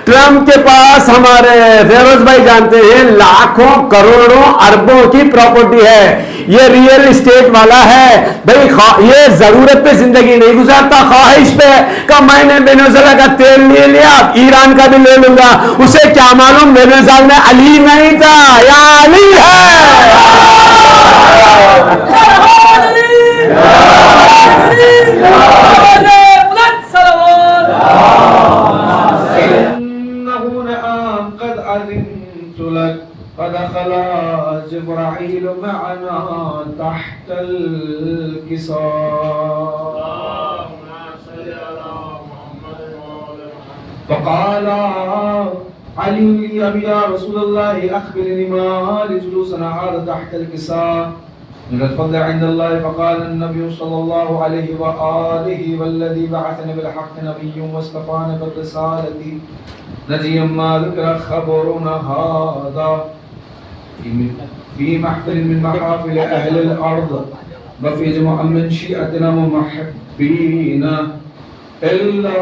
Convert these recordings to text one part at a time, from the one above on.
Trump کے پاس ہمارے فیروز بھائی جانتے ہیں لاکھوں کروڑوں اربوں کی پراپرٹی ہے. یہ ریئل اسٹیٹ والا ہے بھائی. یہ ضرورت پہ زندگی نہیں گزارتا, خواہش پہ کہ میں نے وینزویلا کا تیل لے لیا, ایران کا بھی لے لوں گا. اسے کیا معلوم وینزویلا میں علی نہیں تھا, یا علی ہے. فدخل جبرائيل معنا تحت الكساء. فقال علي لي يا رسول الله أخبرني ما لجلوسنا هذا تحت الكساء من الفضل عند الله. فقال النبي صلى الله عليه وآله والذي بعثني بالحق نبي واصطفاني بالرسالة نجيا ما ذكر خبرنا هذا في محفل من محافل أهل الأرض وفي جمع من شيعتنا ومحبينا إلا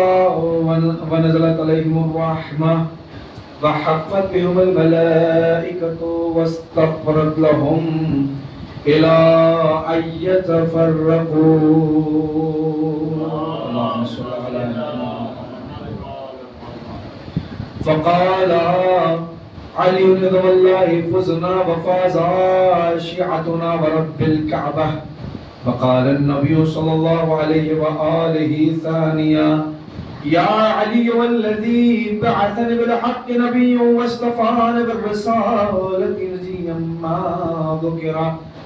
ونزلت عليهم الرحمة وحفت بهم الملائكة واستغفرت لهم إلى أن يتفرقوا. اللهم صل على محمد. فقال علي رضي الله فزنا وفاز شيعتنا ورب الكعبة. فقال النبي صلى الله عليه وآله ثانيا يا علي والذي بعثني بالحق نبي واصطفاني بالرسالة نجيا ما ذكر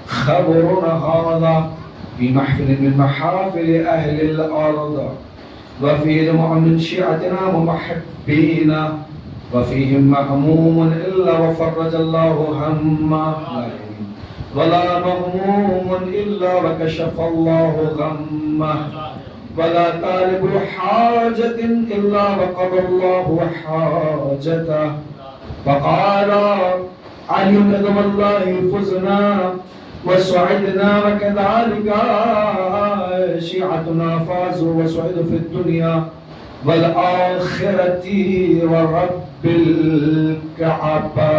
خبرنا هذا في محفل من محافل أهل الأرض وفي جمع من شيعتنا ومحبينا وفيهم مهموم إلا وفرج الله همه ولا مهموم إلا وكشف الله غمه ولا طالب حاجة إلا وقضى الله حاجته. فقال علي قدم الله فزنا وسعدنا وكذلك شيعتنا فازوا وسعدوا في الدنيا والآخرة ورب الكعبة.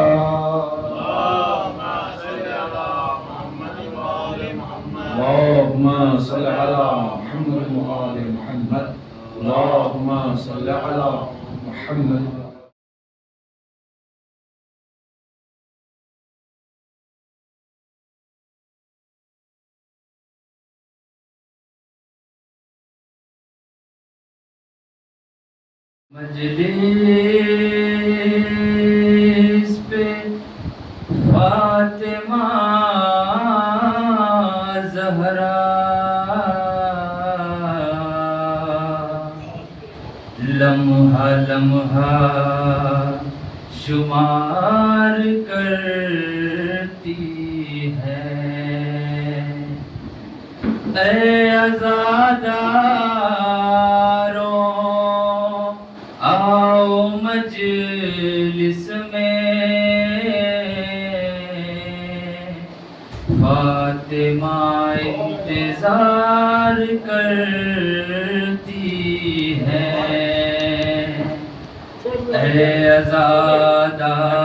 اللهم صل على محمد وآل محمد. اللهم صل على محمد. مجلس پہ فاطمہ زہرا لمحہ لمحہ شمار کرتی ہے. اے عزاداروں آؤ مجلس میں, فاطمہ انتظار کرتی ہے. اے عزاداروں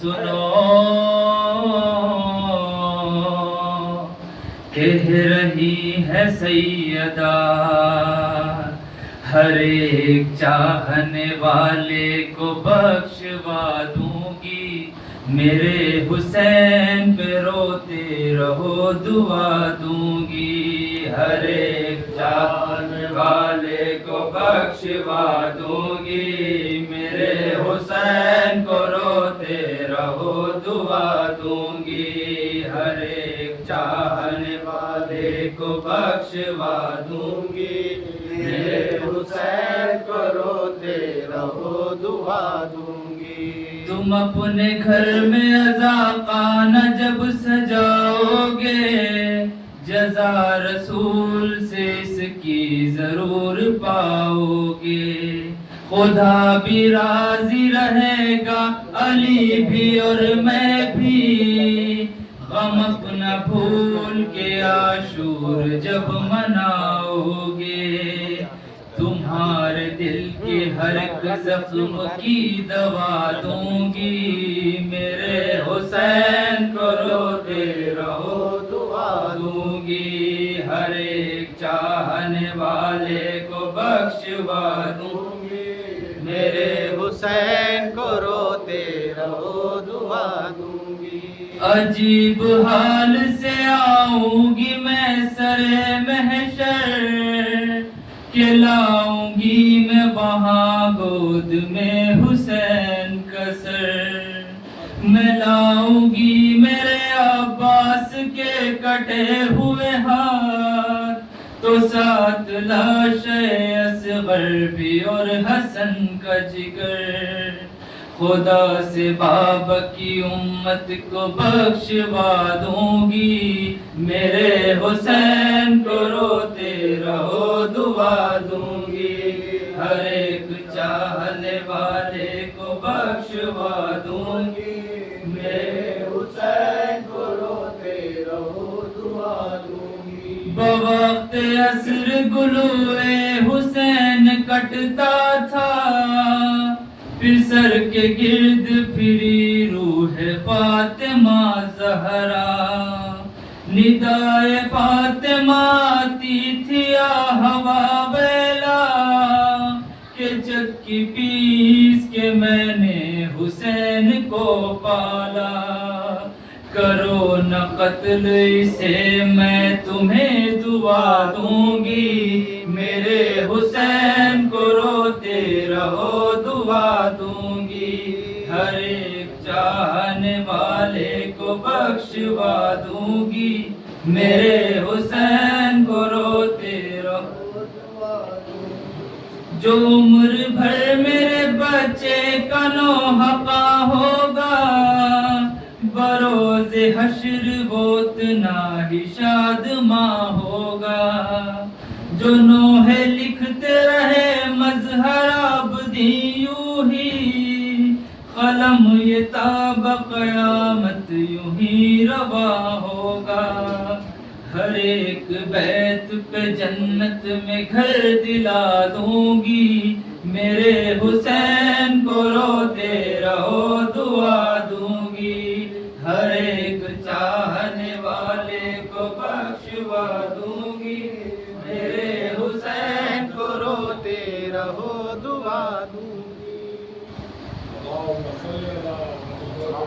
سنو, کہہ رہی ہے سیدہ ہر ایک چاہنے والے کو بخشوا دوں گی. میرے حسین پہ روتے رہو دعا دوں گی. ہر ایک چاہنے والے کو بخشوا دوں گی. میرے حسین کو روتے رہو دعا دوں گی. ہر ایک چاہنے والے کو بخشوا دوں گی. میرے حسین کو روتے رہو دعا دوں گی. تم اپنے گھر میں عزاقانہ جب سجاؤ گے, جزا رسول سے اس کی ضرور پاؤ گے. خدا بھی راضی رہے گا, علی بھی اور میں بھی. غم اپنا بھول کے عاشور جب مناؤ گے, تمہارا تمہارے دل کے ہر ایک زخم کی دوا دوں گی، میرے حسین کو روتے رہو دعا دوں گی، ہر ایک چاہنے والے کو بخشوا دوں گی، میرے حسین کو روتے رہو دعا دوں گی۔ عجیب حال سے آؤں گی میں سرے محشر، کہ لاؤں گی میں وہاں گود میں حسین کا سر، میں لاؤں گی میرے عباس کے کٹے ہوئے ہاتھ، تو ساتھ لاش اصغر بھی اور حسن کا جگر، خدا سے بابا کی امت کو بخشوا دوں گی، میرے حسین کو روتے رہو دعا دوں گی، ہر ایک چاہنے والے کو بخشوا دوں گی، میرے حسین کو روتے رہو دعا دوں گی۔ بوقت عصر گلوئے حسین کٹتا تھا، پھر سر کے گرد پھری روح فاطمہ زہرا، ندائے فاطمہ آتی تھی ہوا بیلا، کہ چکی پیس کے میں نے حسین کو پالا، کرو نہ قتل اسے میں تمہیں دعا دوں گی، میرے حسین کو روتے رہو دعا دوں گی، ہر ایک چاہنے والے کو بخشوا دوں گی، میرے حسین کو روتے رہو دعا دوں گی، جو عمر بھر میرے بچے کا نوحہ ہوگا، بروز حشر وہ اتنا ہی شادماں ہوگا، جو نوحے لکھتے رہے مظہر عبدی یوں ہی، قلم یہ تاب قیامت یوں ہی روا ہوگا، ہر ایک بیت پہ جنت میں گھر دلا دوں گی، میرے حسین کو روتے رہو دعا دوں گی، ہر ایک چاہنے والے کو بخشوا دوں گی، میرے حسین کو روتے رہو دعا دوں گی۔ اللهم صل على محمد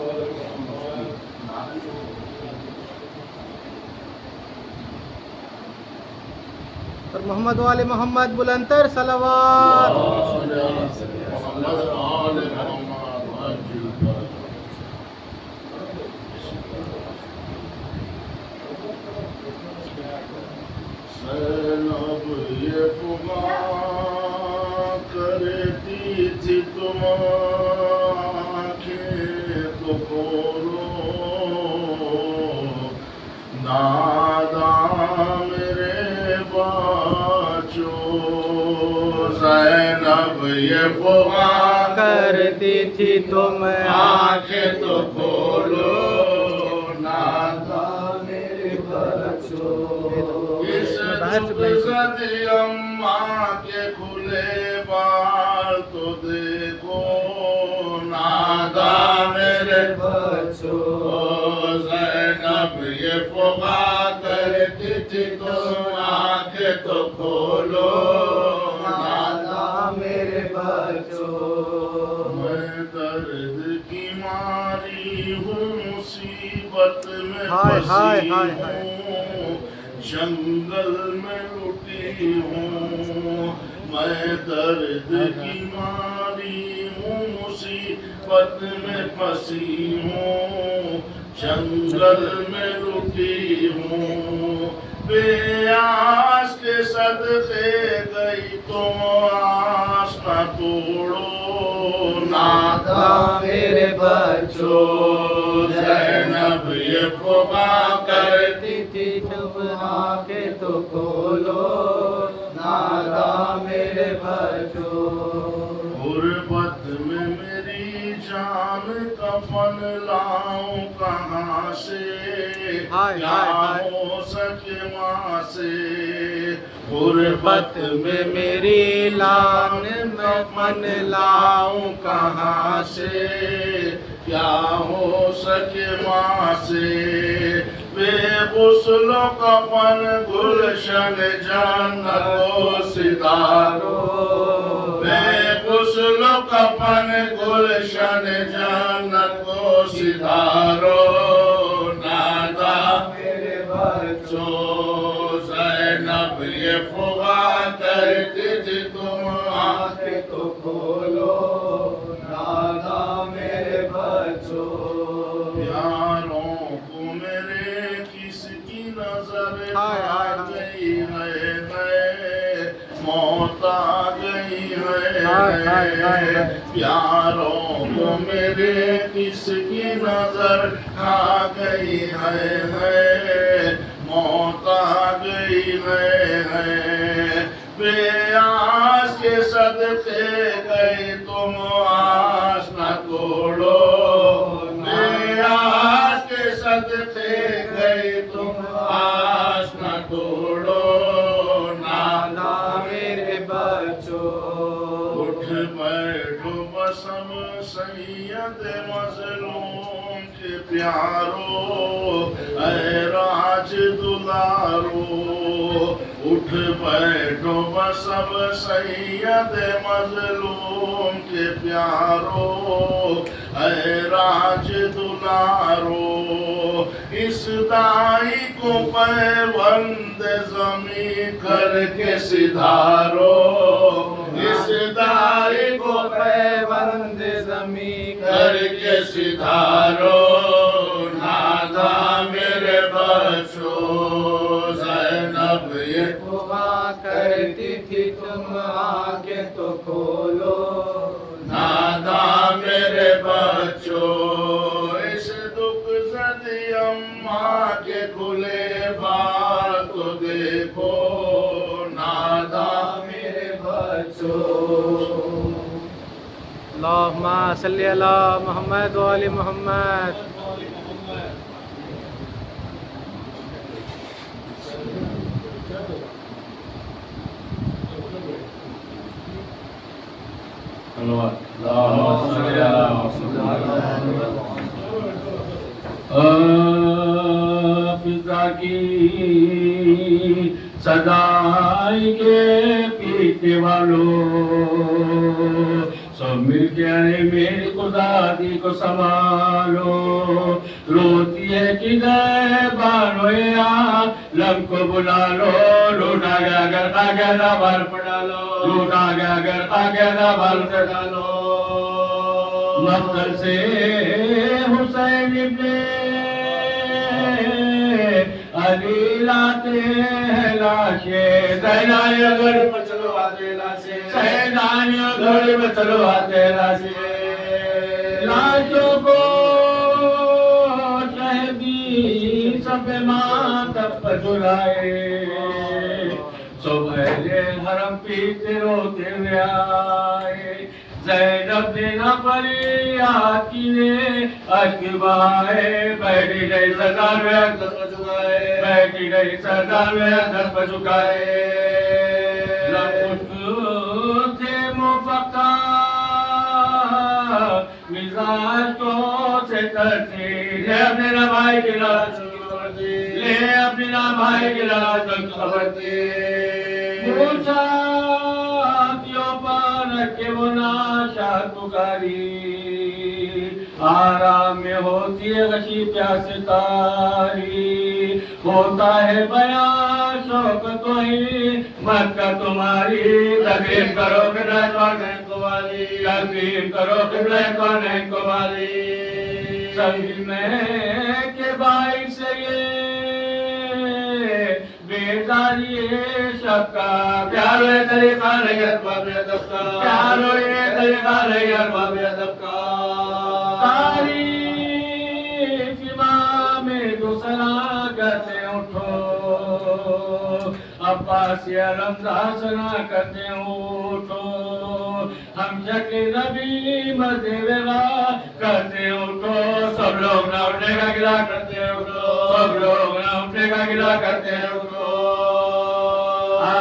اور محمد وآل محمد بلندتر صلوات۔ محمد آل محمد زینب یہ فغاں کرتی تھی تم آنکھیں تو کھولو، ناداں میرے بچو، زینب یہ فغاں کرتی تھی تم آنکھیں تو کھولو، ناداں میرے بچو، اس زدی اماں کے کھلے بال تو دیکھو، ناداں میرے بچو، زینب یہ فغاں کرتی تھی تم آنکھیں تو کھولو، ناداں میرے بچو، میں درد کی ماری ہوں، مصیبت میں ہائے ہائے پھنسی ہائے ہائے، ہوں، جنگل میں لٹی ہوں، میں درد کی ماری ہوں، مصیبت میں پھنسی ہوں، جنگل میں لٹی ہوں، بے آس کے صدقے گئی تم آس نہ توڑو، ناداں میرے بچو، زینب یہ فغاں کرتی تھی تم آنکھیں تو کھولو، ناداں میرے بچو، غربت میں میری جان کفن لاؤں کہاں سے، ہائے کیا ہائے ہائے، ہو سکے ماں سے، غربت میں میری لان میں من لاؤں کہاں سے، کیا ہو سکے ماں سے، بے غسل و کفن گلشن جنت و ستارو، بے غسل و کفن گلشن جنت و ستارو، نادا میرے بچوں زینب یہ فغا کرتی تھی تم آنکھیں تو کھولو، نادا میرے بچوں، پیاروں کو میرے کس کی نظر آ گئی ہے، موت آ گئی ہے، پیاروں کو میرے کس کی نظر آ گئی ہے، موت آ گئی ہے، بے آس کے صدقے گئی تم آس نہ توڑو، بے آس کے صدقے گئی تم آس نہ توڑو، نادا میرے بچوں، اٹھ بیٹھو بسم سید مظلوم کے پیارو، اے راج دلارو، اٹھ بیٹھو بسم سید مظلوم کے پیارو، اے راج دلارو، اس دائی کو پیوند زمین کر کے سدھارو، اس دائی کو پیوند زمین کر کے سدھارو، نادا میرے بچوں زینب یہ دعا کرتی تھی تم آنکھیں تو کھولو، نادا میرے بچوں اس دکھ زدی اماں کے کھلے بال تو دیکھو، نادا میرے بچوں، اللہم صلی علی محمد و آل محمد۔ فضا کی صدائی کے پیتے والوں سب مل کے آئے میری خدادی کو سنبھالو، روتی ہے کدھر بانو عالم کو بلا لو، لوٹا گیا اگر خاکہ دا بال پڑا لو، لوٹا گیا اگر خاکہ دا بال پڑا لو، مقتل سے حسین ابن علی لاتے ہیں لاشیں، سیدانی گھڑی پر چلو آتے لاشیں، سیدانی گھڑی پر چلو آتے لاشیں، لاشوں کو شہدی سب ماتم پر جلائے، سب اہل حرم پیتے روتے ہوئے آئے، زینب نے نہ فریاد کی نے اشک بہائے، بیٹھی رہی سردار میں دس پر جھکائے، بیٹھی رہی سردار میں دس پر جھکائے، لخت تھے مفقہ مزاج کو سے کرتی، لے اپنے نبھائی کی راج کی خبر دی، لے اپنے نبھائی کی راج کی خبر دی، پوچھا کیوں پر کہ وہ ناشاد پکاری، آرام میں ہوتی ہے غشی پیاس تاری، ہوتا ہے بیان شوق تو ہی مکہ تمہاری، تقریب کرو قبلہ کونین کو والی، تقریب کرو قبلہ کونین کو والی، سبھی میں کے باعث سے یہ بیداری شب کا، پیارو یہ طریقہ نہیں ارباب ادب کا، پیارو یہ طریقہ نہیں ارباب ادب کا، تعریف امام دوسرا کرتے اٹھو، عباسی رمضان سنا کرتے اٹھو، ہم شکل نبی مدی ویلا کرتے اٹھو، سب لوگ نہ اٹھنے کا گلا کرتے اٹھو، سب لوگ نہ اٹھنے کا گلا کرتے اٹھو،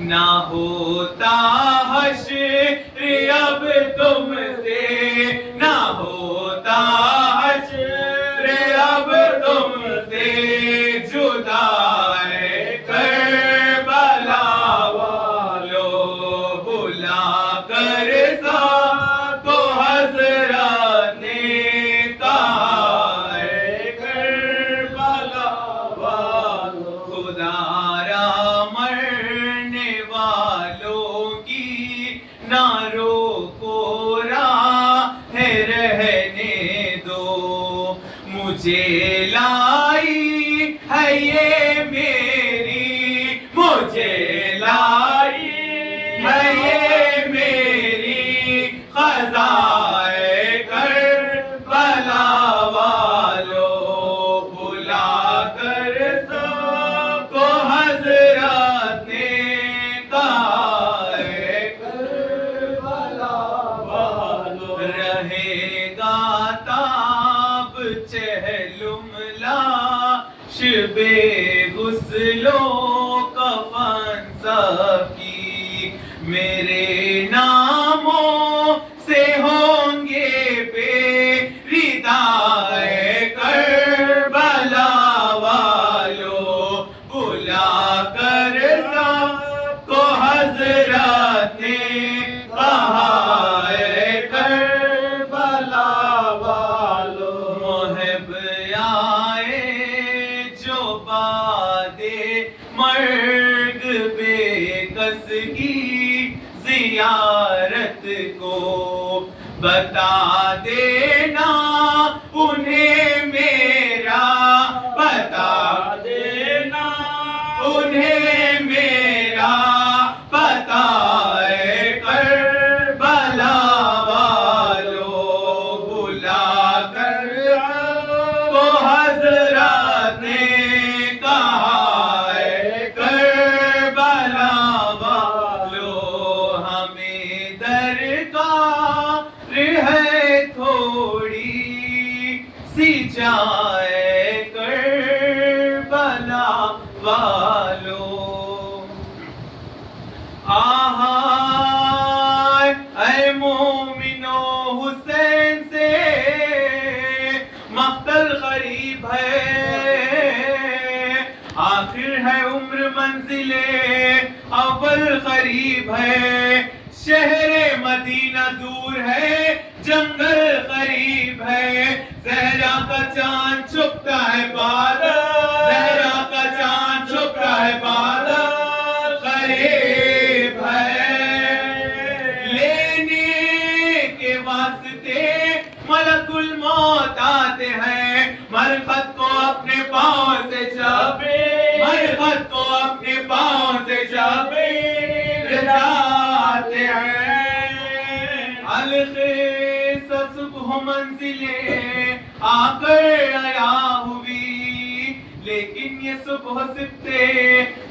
نہ ہوتا حشر اب تم سے، نہ ہوتا حشر اب تم سے، جدا ہے کربلا والو بلا کر سب کو حضرت نے کہا ہے کربلا والو، خدا را مرنے والوں کی نہ روکو راہ رہنے دو، مجھے لائی ہے یہ میری، مجھے لائی ہے یہ میری خزائے کربلا والو بلا کر سب کو حضرت نے کہا ہے کربلا والو، رہے گا تاب چہلم لاش بے غسل و کفن سب کی، میرے ناموں سے ہوں گے بے ردائے کربلا والو بلا کر سب کو حضرت نے کہا ہے کربلا والو، محب آئے جو بعد مرگ بے کس کی زیارت کو بتا دینا انہیں میرا، بتا دینا انہیں میرا پتا ہے کربلا والو بلا کر وہ حضرت نے کہا ہے کربلا والو، ہمیں درکار ہے تھوڑی سی جائے کربلا والو، آہائے اے مومنو حسین سے مقتل قریب ہے، آخر ہے عمر منزل اول قریب ہے، شہر مدینہ دور ہے جنگل قریب ہے، زہرا کا چاند چھپتا ہے بادل، زہرا کا چاند چھپتا ہے بادل قریب ہے، لینے کے واسطے ملک الموت آتے ہیں، مرخت کو اپنے پاؤں سے چاپے، مرخت کو اپنے پاؤں سے چاپے جاتے ہیں، الخیس صبح منزلیں آ کر آیا ہوئی، لیکن یہ صبح سبتے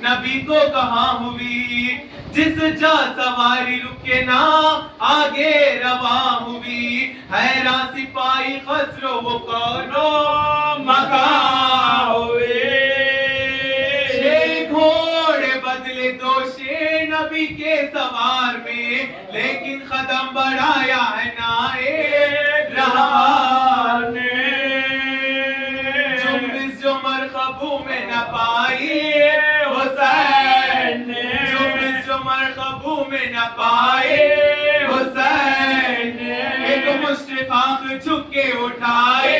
نبی کو کہاں ہوئی، جس جا سواری رکے نہ آگے رواں ہوئی، حیران سپاہی خسرو وہ کونو مکاں ہوئے، چھ گھوڑے بدلے دوشے نبی کے سوار میں، لیکن قدم بڑھایا ہے نائب رہبار نے، جنبش جو مرکبوں میں نہ پائی حسین نے، جنبش جو مرکبوں میں نہ پائی حسین نے، ایک مشتاق جھک کے اٹھائے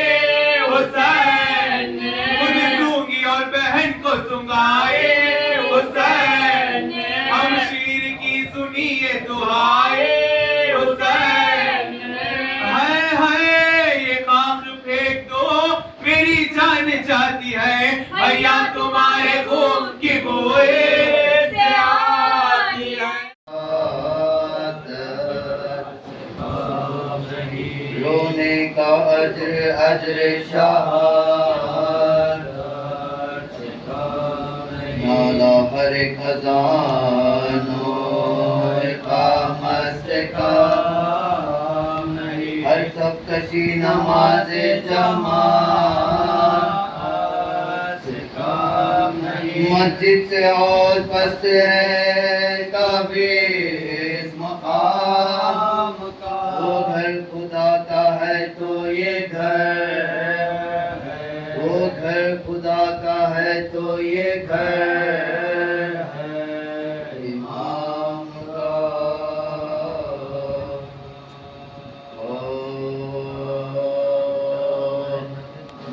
حسین نے، خود سونگی اور بہن کو سنگائے حسین نے، ہم شیر کی سنیے دعائے حسین نے، ہائے ہائے یہ خاک پھینک دو میری جان جاتی ہے، بھیا تمہارے خون کی بوئے سے آتی ہے، رونے کا اجر شہادت نالا ہر خزانوں اقامت سے کام نہیں، ہر سب کشی نماز جماعت مسجد سے اور پست ہے کعبے اس مقام کا، وہ گھر خدا کا ہے تو یہ گھر ہے، وہ گھر خدا کا ہے تو یہ گھر ہے امام کا۔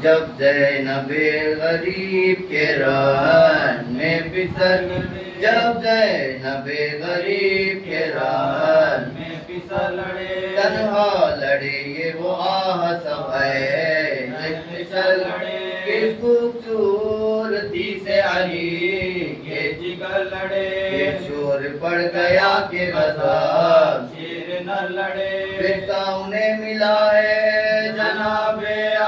جب زینب غریب کے رن میں پسر، جب زینب غریب کے رن میں پسر لڑے، تنہا لڑے یہ وہ آہ سب ہے چل لڑے، کس خوبصورتی سے علی کے جگر لڑے، یہ شور پڑ گیا کہ غضب شیر نہ لڑے، پھر انہیں ملا ہے جناب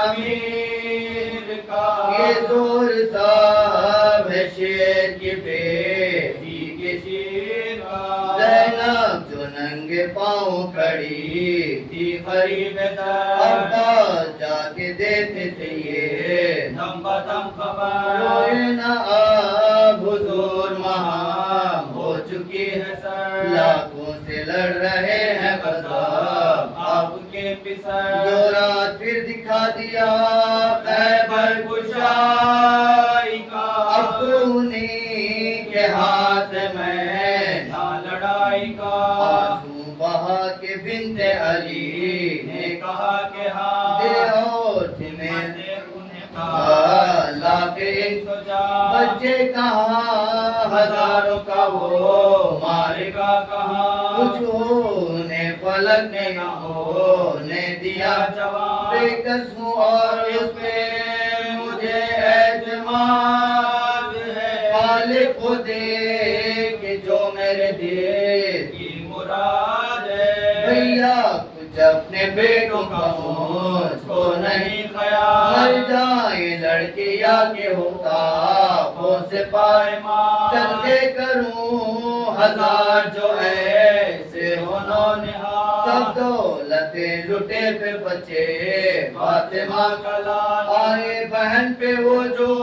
امیر کا، یہ زور صاحب ہے شیر کی بیٹی کے شیر کا، زینب جو ننگے پاؤں کھڑی تھی قریب در، عباس جا کے دیتے تھے یہ دم بدم خبر، روئے نہ اب حضور مہام ہو چکی ہے سر، لاکھوں سے لڑ رہے ہیں غضب آپ کے پسر، جو رات پھر دکھا دیا خیبر کشائی کا، اب تو انہیں کے ہاتھ میں نہ لڑائی کا، آنسو بہا کے بنت علی نے کہا کہ ہاں دے ہوٹھ میں لا کے بچے کہاں ہزاروں کا وہ مارے گا کہاں، کچھ ہونے فلک نے نہ ہونے دیا جوان، بے کس ہوں اور اس پہ مجھے اعتماد ہے، خالق کو دیکھ جو میرے دل کی مراد ہے، بھیا کچھ اپنے بیٹوں کا مجھ کو نہیں خیال، مر جائے لڑکے یا کہ ہوتا وہ سے پائے ماں، چلتے کروں ہزار جو ایسے ہونو نہار، سب دولتیں لٹے پہ بچے فاطمہ کا لال، آئے بہن پہ وہ جو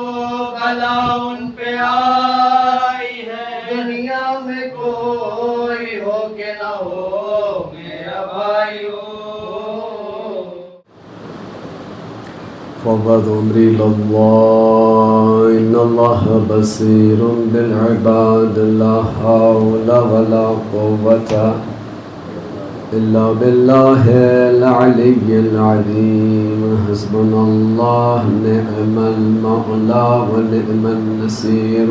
بلا ان پہ آئی ہے، دنیا میں کوئی ہو کہ نہ ہو میرا بھائی ہو۔ فوض امری للہ ان اللہ بصیر بالعباد لا حول ولا قوة الا باللہ العلی العظیم، حسبنا اللہ نعم المولا ونعم النصیر۔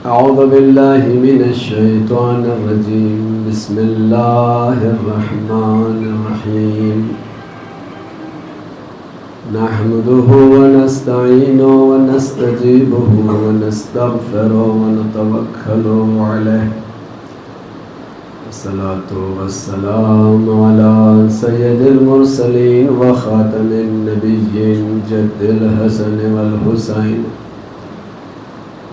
اعوذ باللہ من الشیطان الرجیم، بسم اللہ الرحمن الرحیم، نحمده ونستعينه ونستجيبه ونستغفره ونتوكل عليه، والصلاة والسلام على سيد المرسلين وخاتم النبيين جد الحسن والحسين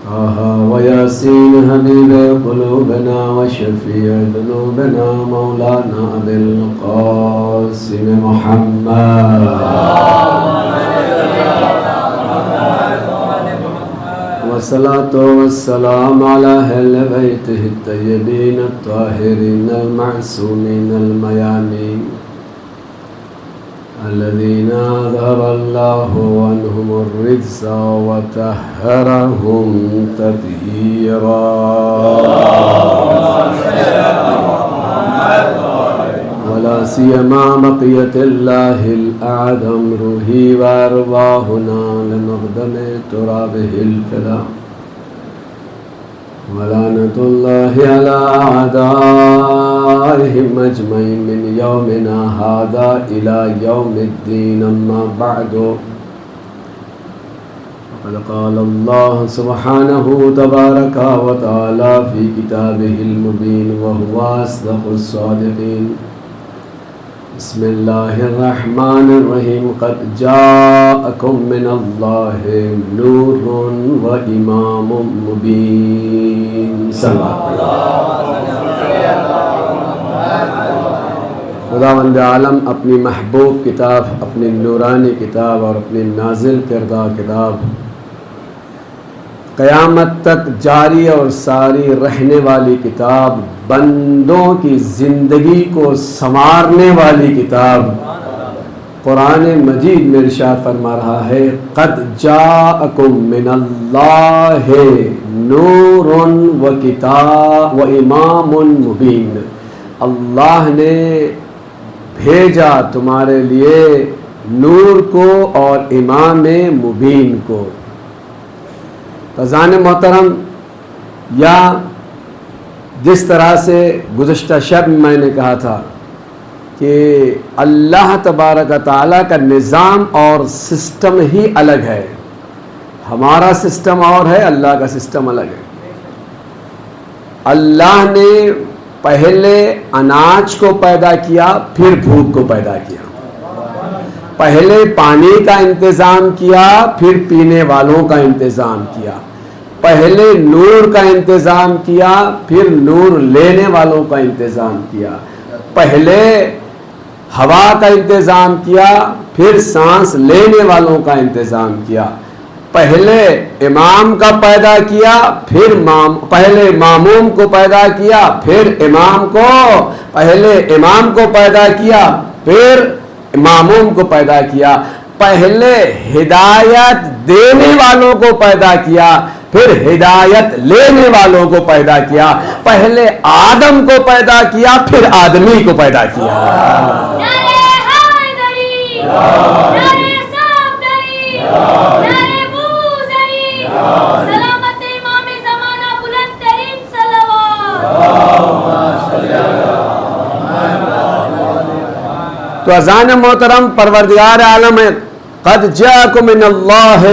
طه وياسين حبيب قلوبنا وشفيع ذنوبنا مولانا أبي القاسم محمد والصلاة والسلام على أهل بيته الطيبين الطاهرين المعصومين الميامين الذين أذهب الله عنهم الرجس وطهرهم تطهيرا، ولا سيما بقية الله الأعظم روحي وأرواحنا لمقدم ترابه الفداء، ولعنة الله على أعدائهم أجمعين من يومنا هذا إلى يوم الدين، أما بعد، وقد قال الله سبحانه تبارك وتعالى في كتابه المبين وهو أصدق الصادقين، بسم الله الرحمن الرحيم، قد جاءكم من الله نور وإمام مبين، صلی خداوند عالم اپنی محبوب کتاب، اپنی نورانی کتاب اور اپنی نازل کردہ کتاب قیامت تک جاری اور ساری رہنے والی کتاب، بندوں کی زندگی کو سنوارنے والی کتاب، قرآن مجید میں ارشاد فرما رہا ہے قد جاءکم من اللہ نور و کتاب و امام مبین، اللہ نے بھیجا تمہارے لیے نور کو اور امام مبین کو۔ فضان محترم، یا جس طرح سے گزشتہ شب میں نے کہا تھا کہ اللہ تبارک و تعالیٰ کا نظام اور سسٹم ہی الگ ہے، ہمارا سسٹم اور ہے، اللہ کا سسٹم الگ ہے۔ اللہ نے پہلے اناج کو پیدا کیا، پھر بھوک کو پیدا کیا، پہلے پانی کا انتظام کیا، پھر پینے والوں کا انتظام کیا، پہلے نور کا انتظام کیا، پھر نور لینے والوں کا انتظام کیا، پہلے ہوا کا انتظام کیا، پھر سانس لینے والوں کا انتظام کیا، پہلے امام کا پیدا کیا، پھر پہلے ماموم کو پیدا کیا، پھر امام کو، پہلے امام کو پیدا کیا، پھر ماموم کو پیدا کیا، پہلے ہدایت دینے والوں کو پیدا کیا، پھر ہدایت لینے والوں کو پیدا کیا، پہلے آدم کو پیدا کیا، پھر آدمی کو پیدا کیا۔ نعرہ حیدری، نعرہ صفدری، نعرہ بوذری، سلامت امام زمانہ بلند ترین صلوات۔ تو اذان محترم، پروردگار عالم ہے قد جاءکم من اللہ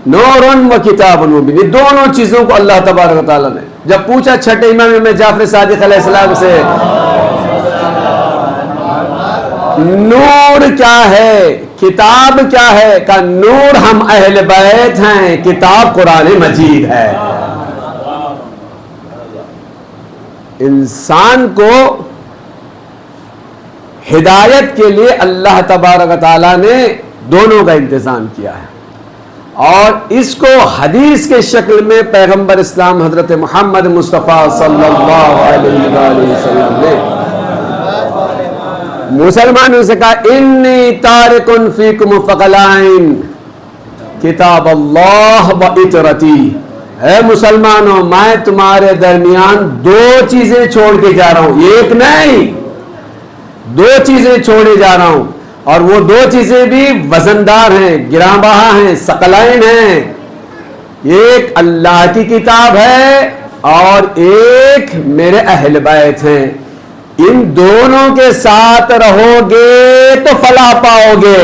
نور و کتاب مبین، یہ دونوں چیزوں کو اللہ تبارک و تعالیٰ نے جب پوچھا چھٹے امام جعفر صادق علیہ السلام سے نور کیا ہے، کتاب کیا ہے، کہا نور ہم اہل بیت ہیں، کتاب قرآن مجید ہے۔ انسان کو ہدایت کے لیے اللہ تبارک و تعالیٰ نے دونوں کا انتظام کیا ہے، اور اس کو حدیث کے شکل میں پیغمبر اسلام حضرت محمد مصطفیٰ صلی اللہ علیہ وآلہ وسلم نے مسلمانوں سے کہا انی تارک فیکم ثقلین کتاب اللہ و اطرتی، اے مسلمانوں میں تمہارے درمیان دو چیزیں چھوڑ کے جا رہا ہوں، ایک نہیں دو چیزیں چھوڑے جا رہا ہوں، اور وہ دو چیزیں بھی وزندار ہیں، گراں بہا ہیں، ثقلین ہیں۔ ایک اللہ کی کتاب ہے اور ایک میرے اہل بیت ہیں، ان دونوں کے ساتھ رہو گے تو فلاح پاؤ گے،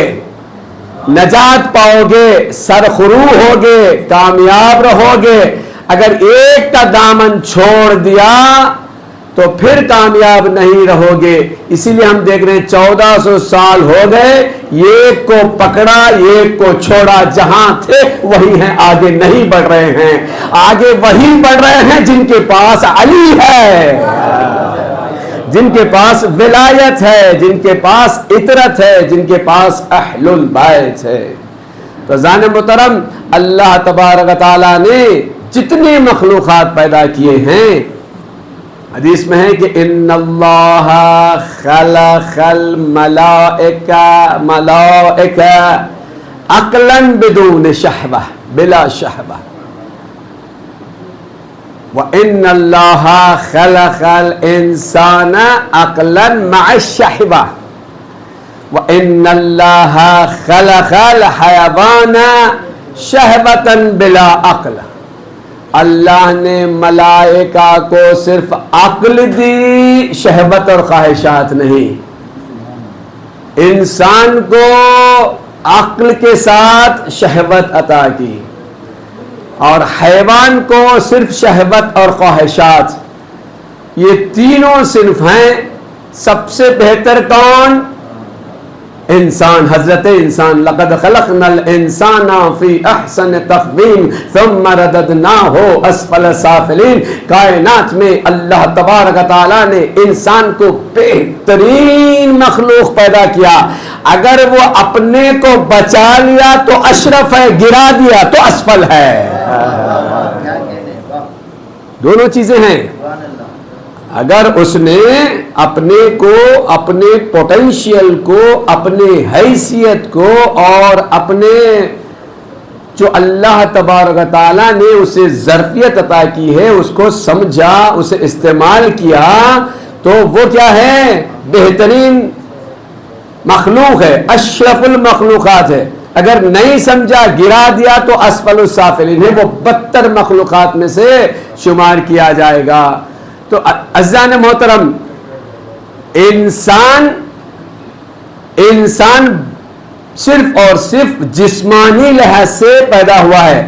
نجات پاؤ گے، سرخرو ہوگے، کامیاب رہو گے۔ اگر ایک کا دامن چھوڑ دیا تو پھر کامیاب نہیں رہو گے۔ اسی لیے ہم دیکھ رہے ہیں 1400 سال ہو گئے، ایک کو پکڑا ایک کو چھوڑا، جہاں تھے وہی ہیں، آگے نہیں بڑھ رہے ہیں، آگے وہی بڑھ رہے ہیں جن کے پاس علی ہے، جن کے پاس ولایت ہے، جن کے پاس اطرت ہے، جن کے پاس اہل البیت ہے۔ تو زان محترم، اللہ تبارک و تعالیٰ نے جتنی مخلوقات پیدا کیے ہیں، حدیث میں ہے کہ ان اللہ خلق الملائکہ عقلا بدون شہوہ، بلا شہوہ، وَإِنَّ اللَّهَ خَلَقَ الْإِنسَانَ عَقْلًا مَعَ الشَّهْوَةِ وَإِنَّ اللَّهَ خَلَقَ الْحَيَوَانَ شَهْوَةً بِلَا عَقْلٍ، اللہ نے ملائکہ کو صرف عقل دی، شہوت اور خواہشات نہیں۔ انسان کو عقل کے ساتھ شہوت عطا کی، اور حیوان کو صرف شہوت اور خواہشات۔ یہ تینوں صنف ہیں۔ سب سے بہتر کون؟ انسان، حضرت انسان۔ لقد خلقنا الانسان فی احسن تقویم ثم رددناہ اسفل سافلین۔ کائنات میں اللہ تبارک و تعالیٰ نے انسان کو بہترین مخلوق پیدا کیا۔ اگر وہ اپنے کو بچا لیا تو اشرف ہے، گرا دیا تو اسفل ہے۔ کیا کہنے، واہ دونوں چیزیں ہیں. سبحان اللہ. اگر اس نے اپنے کو، اپنے پوٹینشیل کو، اپنے حیثیت کو اور اپنے جو اللہ تبارک و تعالیٰ نے اسے ظرفیت عطا کی ہے اس کو سمجھا، اسے استعمال کیا، تو وہ کیا ہے؟ بہترین مخلوق ہے، اشرف المخلوقات ہے. اگر نہیں سمجھا، گرا دیا تو اسفل السافلین ہے، وہ بدتر مخلوقات میں سے شمار کیا جائے گا. تو عزیزان محترم، انسان صرف اور صرف جسمانی لحاظ سے پیدا ہوا ہے.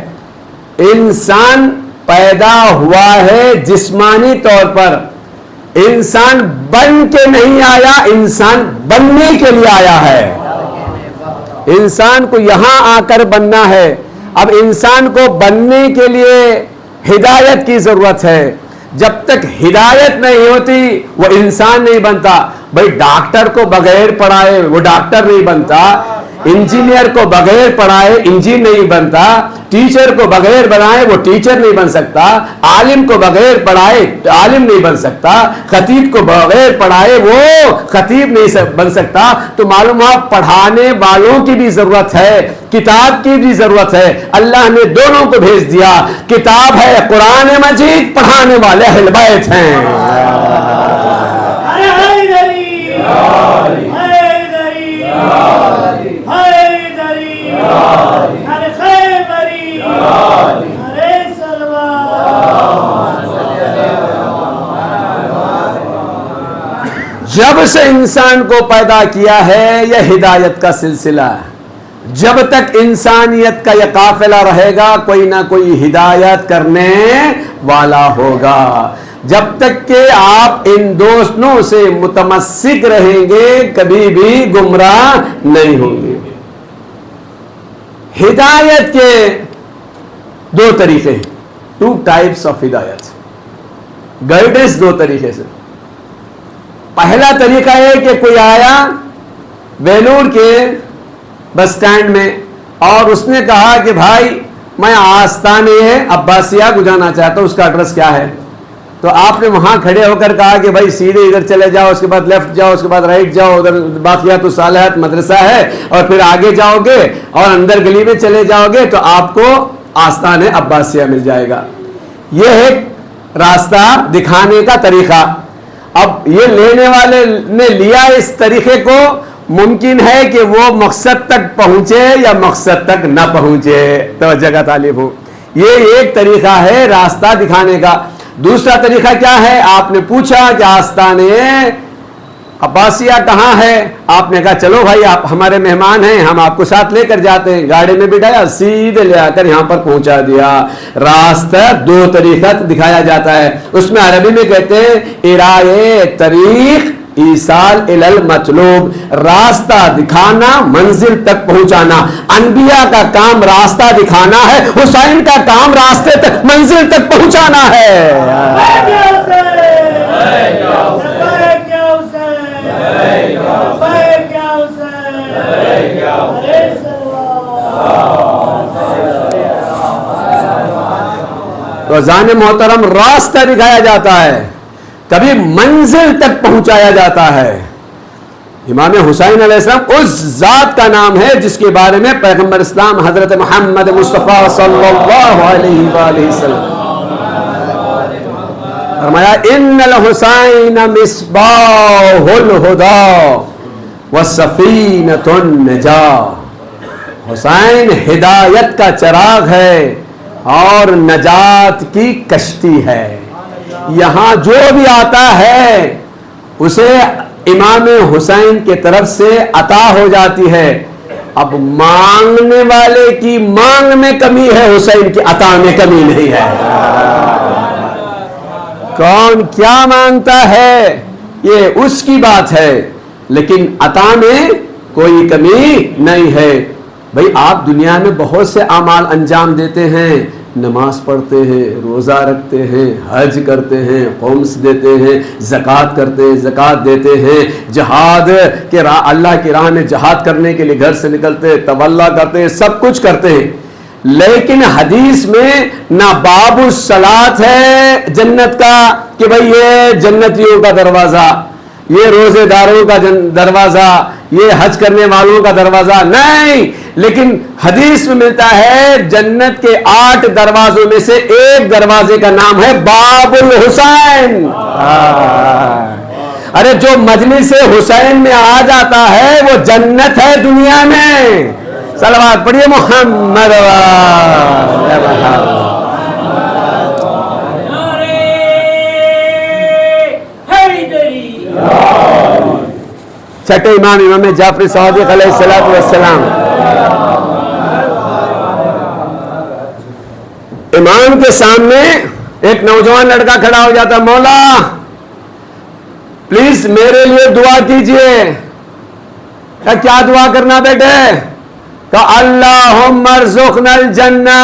انسان پیدا ہوا ہے جسمانی طور پر. انسان بن کے نہیں آیا، انسان بننے کے لیے آیا ہے. انسان کو یہاں آ کر بننا ہے. اب انسان کو بننے کے لیے ہدایت کی ضرورت ہے. جب تک ہدایت نہیں ہوتی وہ انسان نہیں بنتا. بھائی ڈاکٹر کو بغیر پڑھائے وہ ڈاکٹر نہیں بنتا، انجینئر کو بغیر پڑھائے انجینئر نہیں بنتا، ٹیچر کو بغیر بنائے وہ ٹیچر نہیں بن سکتا، عالم کو بغیر پڑھائے عالم نہیں بن سکتا، خطیب کو بغیر پڑھائے وہ خطیب نہیں بن سکتا. تو معلوم ہوا پڑھانے والوں کی بھی ضرورت ہے، کتاب کی بھی ضرورت ہے. اللہ نے دونوں کو بھیج دیا. کتاب ہے قرآن مجید، پڑھانے والے اہل بیت ہیں. جب سے انسان کو پیدا کیا ہے یہ ہدایت کا سلسلہ ہے. جب تک انسانیت کا یہ قافلہ رہے گا کوئی نہ کوئی ہدایت کرنے والا ہوگا. جب تک کہ آپ ان دوستوں سے متمسک رہیں گے کبھی بھی گمراہ نہیں ہوں گے. ہدایت کے دو طریقے ہیں، 2 types آف ہدایت. گائیڈنس 2 طریقے سے. پہلا طریقہ ہے کہ کوئی آیا ویلور کے بس سٹینڈ میں اور اس نے کہا کہ بھائی میں آستانِ عباسیہ کو جانا چاہتا ہوں، اس کا ایڈریس کیا ہے؟ تو آپ نے وہاں کھڑے ہو کر کہا کہ بھائی سیدھے ادھر چلے جاؤ، اس کے بعد لیفٹ جاؤ، اس کے بعد رائٹ جاؤ، ادھر باقیات الصالحات مدرسہ ہے، اور پھر آگے جاؤ گے اور اندر گلی میں چلے جاؤ گے تو آپ کو آستانِ عباسیہ مل جائے گا. یہ ہے راستہ دکھانے کا طریقہ. اب یہ لینے والے نے لیا اس طریقے کو، ممکن ہے کہ وہ مقصد تک پہنچے یا مقصد تک نہ پہنچے. توجہ کا طالب ہو. یہ ایک طریقہ ہے راستہ دکھانے کا. دوسرا طریقہ کیا ہے؟ آپ نے پوچھا کہ آستانِ عباسیہ کہاں ہے؟ آپ نے کہا چلو بھائی آپ ہمارے مہمان ہیں، ہم آپ کو ساتھ لے کر جاتے ہیں. گاڑی میں بٹھایا، سیدھے لے آ کر یہاں پر پہنچا دیا. راستہ 2 طریقہ دکھایا جاتا ہے. اس میں عربی میں کہتے ہیں ارائے طریق ایصال الی المطلوب، راستہ دکھانا، منزل تک پہنچانا. انبیاء کا کام راستہ دکھانا ہے، حسین کا کام راستے تک منزل تک پہنچانا ہے. روزان محترم راستہ دکھایا جاتا ہے، کبھی منزل تک پہنچایا جاتا ہے. امام حسین علیہ السلام اس ذات کا نام ہے جس کے بارے میں پیغمبر اسلام حضرت محمد مصطفیٰ صلی اللہ علیہ وآلہ وسلم فرمایا ان الحسین مصباح الہدی وسفینۃ النجاہ. حسین ہدایت کا چراغ ہے اور نجات کی کشتی ہے. یہاں جو بھی آتا ہے اسے امام حسین کی طرف سے عطا ہو جاتی ہے. اب مانگنے والے کی مانگ میں کمی ہے، حسین کی عطا میں کمی نہیں ہے. کون کیا مانگتا ہے یہ اس کی بات ہے، لیکن عطا میں کوئی کمی نہیں ہے. بھائی آپ دنیا میں بہت سے اعمال انجام دیتے ہیں، نماز پڑھتے ہیں، روزہ رکھتے ہیں، حج کرتے ہیں، خمس دیتے ہیں، زکوٰۃ کرتے ہیں، زکوٰۃ دیتے ہیں، جہاد کے راہ اللہ کی راہ میں جہاد کرنے کے لیے گھر سے نکلتے ہیں، تولا کرتے ہیں، سب کچھ کرتے ہیں. لیکن حدیث میں نہ باب الصلاۃ ہے جنت کا کہ بھئی یہ جنتیوں کا دروازہ، یہ روزے داروں کا دروازہ، یہ حج کرنے والوں کا دروازہ، نہیں، لیکن حدیث میں ملتا ہے جنت کے 8 دروازوں میں سے ایک دروازے کا نام ہے باب الحسین۔ ارے جو مجلس حسین میں آ جاتا ہے وہ جنت ہے دنیا میں۔ صلوات پڑھیے محمد چھٹے امام جعفر صادق علیہ الصلوۃ والسلام۔ امام کے سامنے ایک نوجوان لڑکا کھڑا ہو جاتا، مولا پلیز میرے لیے دعا کیجئے۔ کیا دعا کرنا بیٹے؟ کہ اللہم ارزقنا الجنہ،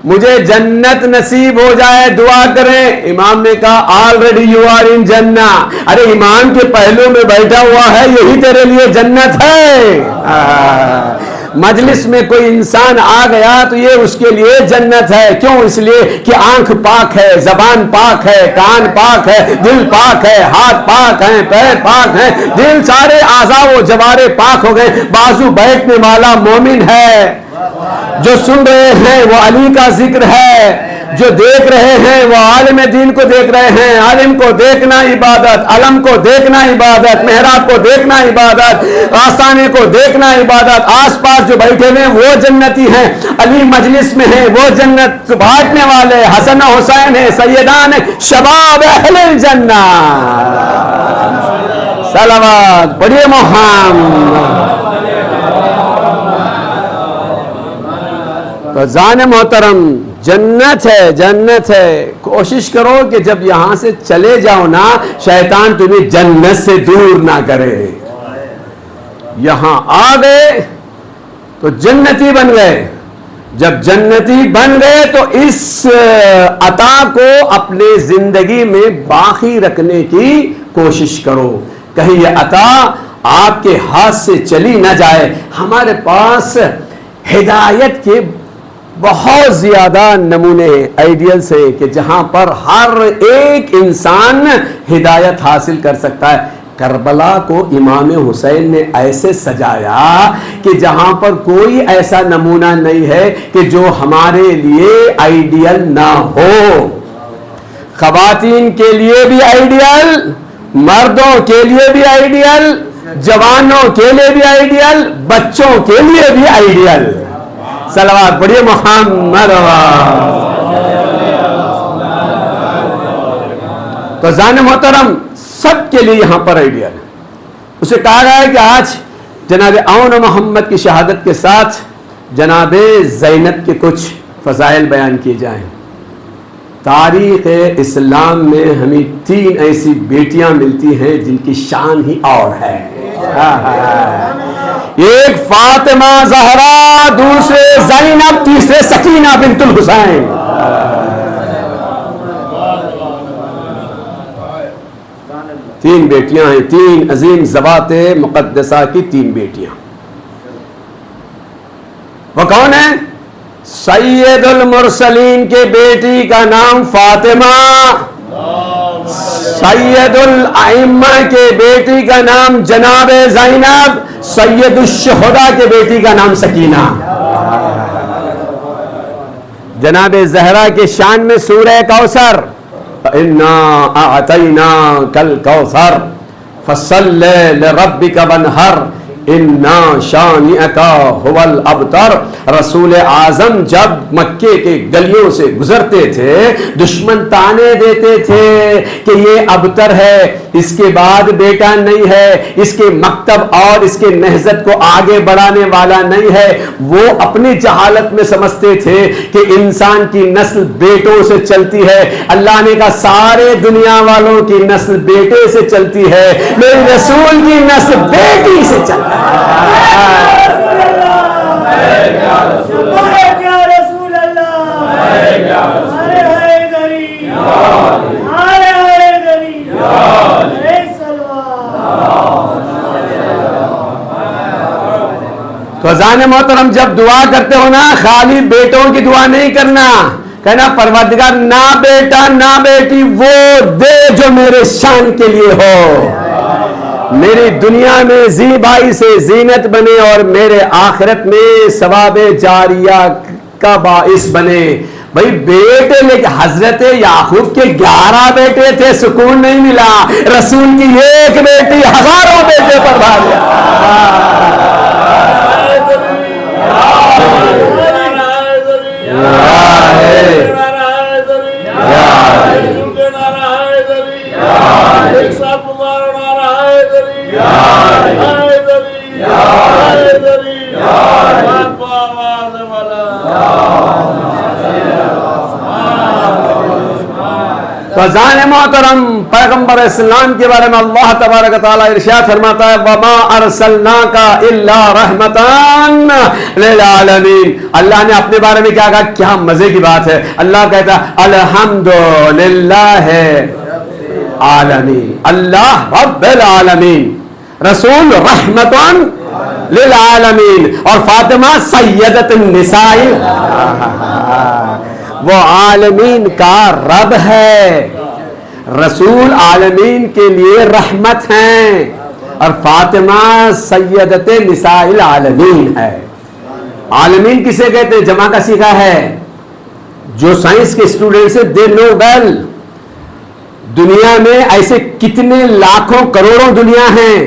مجھے جنت نصیب ہو جائے، دعا کریں۔ امام نے کہا آلریڈی یو آر ان جنہ، ارے امام کے پہلو میں بیٹھا ہوا ہے، یہی تیرے لیے جنت ہے۔ مجلس میں کوئی انسان آ گیا تو یہ اس کے لیے جنت ہے، کیوں؟ اس لیے کہ آنکھ پاک ہے، زبان پاک ہے، کان پاک ہے، دل پاک ہے، ہاتھ پاک ہیں، پیر پاک ہیں، دل سارے اعضاء و جوارے پاک ہو گئے۔ بازو بیٹھنے والا مومن ہے، جو سن رہے ہیں وہ علی کا ذکر ہے، جو دیکھ رہے ہیں وہ عالم دین کو دیکھ رہے ہیں۔ عالم کو دیکھنا عبادت، علم کو دیکھنا عبادت، محراب کو دیکھنا عبادت، آستانے کو دیکھنا عبادت۔ آس پاس جو بیٹھے ہیں وہ جنتی ہیں، علی مجلس میں ہیں وہ جنت بانٹنے والے، حسن و حسین ہیں، سیدان شباب اہل الجنہ۔ صلوات پڑھیے محمد۔ تو جان محترم جنت ہے، جنت ہے۔ کوشش کرو کہ جب یہاں سے چلے جاؤ نا، شیطان تمہیں جنت سے دور نہ کرے۔ یہاں آ گئے تو جنتی بن گئے، جب جنتی بن گئے تو اس عطا کو اپنے زندگی میں باقی رکھنے کی کوشش کرو، کہیں یہ عطا آپ کے ہاتھ سے چلی نہ جائے۔ ہمارے پاس ہدایت کے بہت زیادہ نمونے ہیں، آئیڈیلز ہیں کہ جہاں پر ہر ایک انسان ہدایت حاصل کر سکتا ہے۔ کربلا کو امام حسین نے ایسے سجایا کہ جہاں پر کوئی ایسا نمونہ نہیں ہے کہ جو ہمارے لیے آئیڈیل نہ ہو۔ خواتین کے لیے بھی آئیڈیل، مردوں کے لیے بھی آئیڈیل، جوانوں کے لیے بھی آئیڈیل، بچوں کے لیے بھی آئیڈیل۔ صلوات پڑھیے محمد۔ تو جان محترم سب کے لیے یہاں پر آئیڈیل ہے۔ اسے کہا گیا ہے کہ آج جناب اون محمد کی شہادت کے ساتھ جناب زینب کے کچھ فضائل بیان کیے جائیں۔ تاریخ اسلام میں ہمیں 3 ایسی بیٹیاں ملتی ہیں جن کی شان ہی اور ہے۔ ایک فاطمہ زہرا، دوسرے زینب، تیسرے سکینہ بنت الحسین۔ تین بیٹیاں ہیں، 3 عظیم ذوات مقدسہ کی 3 بیٹیاں۔ وہ کون ہیں؟ سید المرسلین کے بیٹی کا نام فاطمہ، سید الائمہ کے بیٹی کا نام جناب زینب، سید الشہداء کے بیٹی کا نام سکینہ۔ جناب زہرا کے شان میں سورہ کوثر، انا اعطیناک الکوثر فصل لربک وانحر انا شانئک هو الابتر۔ رسول اعظم جب مکے کے گلیوں سے گزرتے تھے دشمن تانے دیتے تھے کہ یہ ابتر ہے، اس کے بعد بیٹا نہیں ہے، اس کے مکتب اور اس کے نہضت کو آگے بڑھانے والا نہیں ہے۔ وہ اپنی جہالت میں سمجھتے تھے کہ انسان کی نسل بیٹوں سے چلتی ہے۔ اللہ نے کہا سارے دنیا والوں کی نسل بیٹے سے چلتی ہے، میرے رسول کی نسل بیٹی سے چلتی ہے۔ تو ازان محترم جب دعا کرتے ہو نا خالی بیٹوں کی دعا نہیں کرنا، کہنا پروردگار نہ بیٹا نہ بیٹی وہ دے جو میرے شان کے لیے ہو، میری دنیا میں زیبائی سے زینت بنے اور میرے آخرت میں ثواب جاریہ کا باعث بنے۔ بھائی بیٹے لیکن حضرت یعقوب کے 11 بیٹے تھے، سکون نہیں ملا، رسول کی ایک بیٹی ہزاروں بیٹے پر بھاگیا۔ فضان محترم پیغمبر اسلام کے بارے میں اللہ تبارک تعالیٰ ارشاد فرماتا ہے وَمَا أَرْسَلْنَاكَ إِلَّا رَحْمَةً لِلْعَالَمِينَ۔ اللہ نے اپنے بارے میں کیا کہا؟ کیا مزے کی بات ہے، اللہ کہتا ہے الحمدللہ عالمین، اللہ رب العالمین، رسول رحمتن للعالمین، اور فاطمہ سیدۃ النساء، وہ عالمین کا رب ہے، رسول عالمین کے لیے رحمت ہیں، اور فاطمہ سیدۃ نساء العالمین ہے۔ عالمین کسے کہتے ہیں؟ جمع کا سیکھا ہے، جو سائنس کے اسٹوڈنٹس ہیں دے نو ویل۔ دنیا میں ایسے کتنے لاکھوں کروڑوں دنیا ہیں،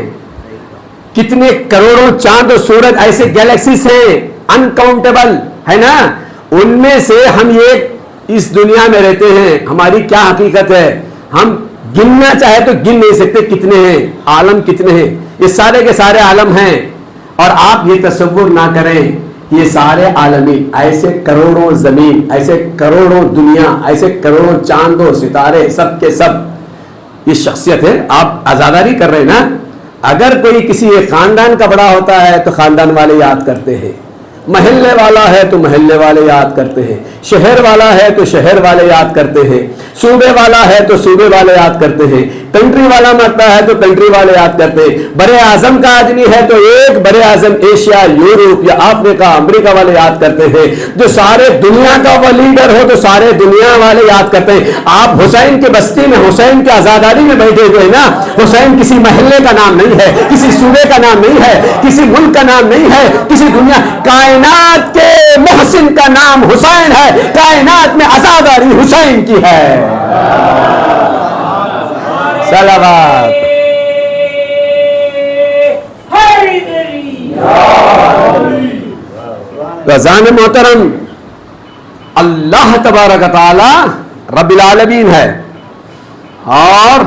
کتنے کروڑوں چاند و سورج، ایسے گیلیکسیز ہیں انکاؤنٹیبل، ہے نا؟ ان میں سے ہم یہ اس دنیا میں رہتے ہیں، ہماری کیا حقیقت ہے؟ ہم گننا چاہے تو گن نہیں سکتے کتنے ہیں، عالم کتنے ہیں، یہ سارے کے سارے عالم ہیں۔ اور آپ یہ تصور نہ کریں، یہ سارے عالمی، ایسے کروڑوں زمین، ایسے کروڑوں دنیا، ایسے کروڑوں چاند و ستارے، سب کے سب یہ شخصیت ہے۔ آپ آزاداری کر رہے ہیں نا؟ اگر کوئی کسی ایک خاندان کا بڑا ہوتا ہے تو خاندان والے یاد کرتے ہیں، محلے والا ہے تو محلے والے یاد کرتے ہیں، شہر والا ہے تو شہر والے یاد کرتے ہیں، صوبے والا ہے تو صوبے والے یاد کرتے ہیں، کنٹری والا مرتا ہے تو کنٹری والے یاد کرتے ہیں، بڑے اعظم کا آدمی ہے تو ایک بڑے اعظم ایشیا، یورپ یا افریقہ، امریکہ والے یاد کرتے ہیں، جو سارے دنیا کا وہ لیڈر ہو تو سارے دنیا والے یاد کرتے ہیں۔ آپ حسین کے بستی میں، حسین کے آزاداری میں بیٹھے ہوئے نا، حسین کسی محلے کا نام نہیں ہے، کسی صوبے کا نام نہیں ہے، کسی ملک کا نام نہیں ہے، کسی دنیا، کائنات کے محسن کا نام حسین ہے، کائنات میں آزاداری حسین کی ہے۔ صلوات۔ رضان محترم، اللہ تبارک تعالی رب العالمین ہے، اور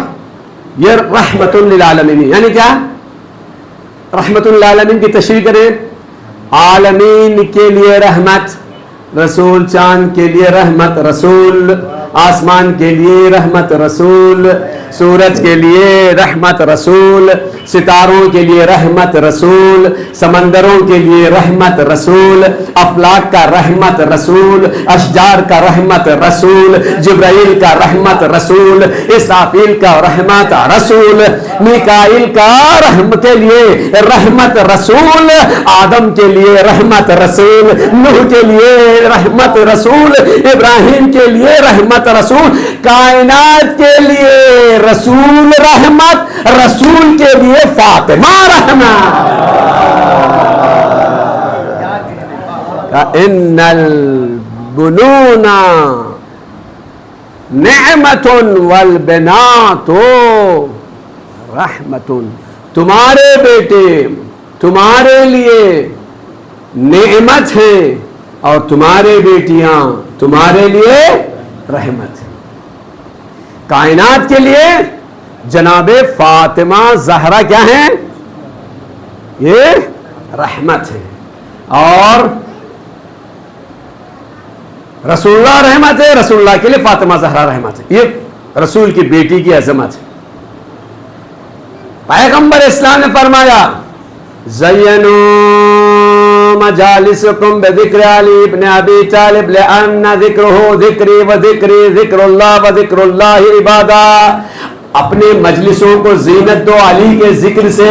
یہ رحمت للعالمین، یعنی کیا؟ رحمت للعالمین کی تشریح کریں، عالمین کے لیے رحمت، رسول چاند کے لیے رحمت، رسول آسمان کے لیے رحمت، رسول سورج کے لیے رحمت، رسول ستاروں کے لیے رحمت، رسول سمندروں کے لیے رحمت، رسول افلاک کا رحمت، رسول اشجار کا رحمت، رسول جبرائیل کا رحمت، رسول اسرافیل کا رحمت، رسول میکائیل کا رحمت کے لیے رحمت، رسول آدم کے لیے رحمت، رسول نوح کے لیے رحمت، رسول ابراہیم کے لیے رحمت، رسول کائنات کے لیے رسول رحمت، رسول کے لیے فاطمہ رحمت۔ ان البنون نعمت والبنات رحمت، تمہارے بیٹے تمہارے لیے نعمت ہیں اور تمہارے بیٹیاں تمہارے لیے رحمت ہے۔ کائنات کے لیے جناب فاطمہ زہرا کیا ہیں؟ یہ رحمت ہے، اور رسول اللہ رحمت ہے، رسول اللہ کے لیے فاطمہ زہرا رحمت ہے، یہ رسول کی بیٹی کی عظمت ہے۔ پیغمبر اسلام نے فرمایا زینو مجالسکم بذکر علی ابن ابی طالب لأن ذکرہ ذکری و ذکری ذکر اللہ و ذکر اللہ عبادہ۔ اپنے مجلسوں کو زینت دو علی کے ذکر سے،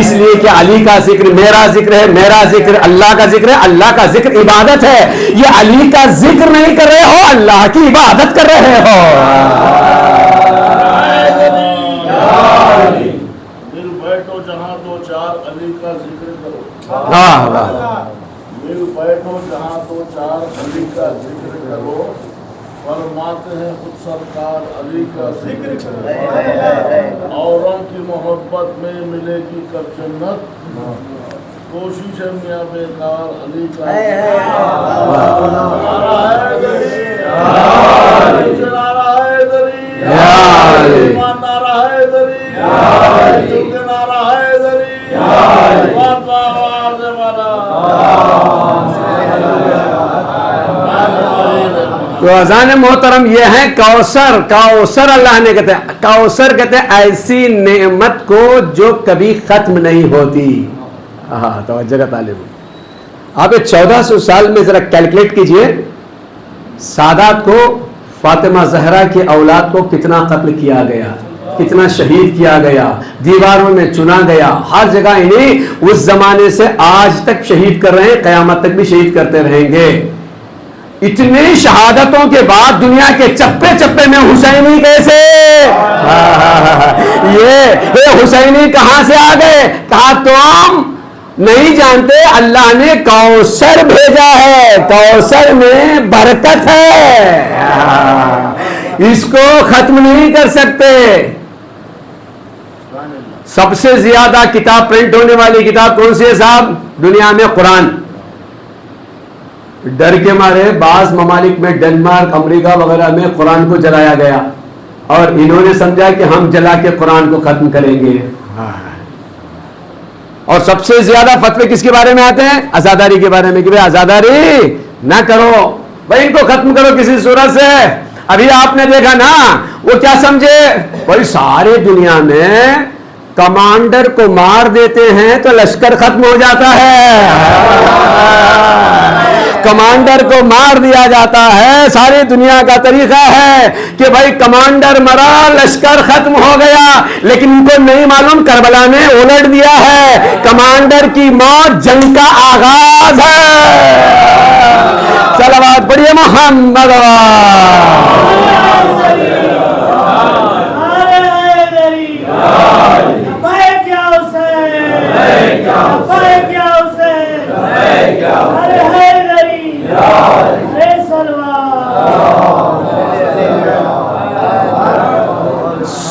اس لیے کہ علی کا ذکر میرا ذکر ہے، میرا ذکر اللہ کا ذکر ہے، اللہ کا ذکر عبادت ہے. یہ علی کا ذکر نہیں کر رہے ہو، اللہ کی عبادت کر رہے ہو. دل بیٹھو جہاں دو چار علی کا ذکر کرو. واہ واہ. دل بیٹھو جہاں دو چار علی کا ذکر کرو. فرماتے ہیں خود سرکار علی کا ذکر کرو. اوروں کی محبت میں ملے گی کب جنت. کوشش ہے میاں بیکار علی کا تو اذان محترم یہ ہے کوثر. کوثر اللہ نے کہتے ہیں، کوثر کہتے ہیں ایسی نعمت کو جو کبھی ختم نہیں ہوتی. ہاں توجہ کا طالب. آپ 1400 سال میں ذرا کیلکولیٹ کیجئے، سادات کو، فاطمہ زہرا کی اولاد کو کتنا قتل کیا گیا، کتنا شہید کیا گیا، دیواروں میں چنا گیا، ہر جگہ انہیں اس زمانے سے آج تک شہید کر رہے ہیں، قیامت تک بھی شہید کرتے رہیں گے. اتنی شہادتوں کے بعد دنیا کے چپے چپے میں حسینی کیسے؟ یہ حسینی کہاں سے آ گئے؟ کہا تم نہیں جانتے اللہ نے کوثر بھیجا ہے، کوثر میں برکت ہے، اس کو ختم نہیں کر سکتے. سب سے زیادہ کتاب پرنٹ ہونے والی کتاب کون سی ہے صاحب دنیا میں؟ قرآن. ڈر کے مارے بعض ممالک میں ڈنمارک، امریکہ وغیرہ میں قرآن کو جلایا گیا اور انہوں نے سمجھا کہ ہم جلا کے قرآن کو ختم کریں گے. اور سب سے زیادہ فتوے کس کے بارے میں آتے ہیں؟ عزاداری کے بارے میں، کہ بھائی عزاداری نہ کرو بھائی، ان کو ختم کرو کسی صورت سے. ابھی آپ نے دیکھا نا وہ کیا سمجھے، بھائی سارے دنیا میں کمانڈر کو مار دیتے ہیں تو لشکر ختم ہو جاتا ہے. کمانڈر کو مار دیا جاتا ہے، ساری دنیا کا طریقہ ہے کہ بھائی کمانڈر مرا لشکر ختم ہو گیا، لیکن ان کو نہیں معلوم کربلا نے الٹ دیا ہے. کمانڈر کی موت جنگ کا آغاز ہے. صلوات پڑھیے محمد.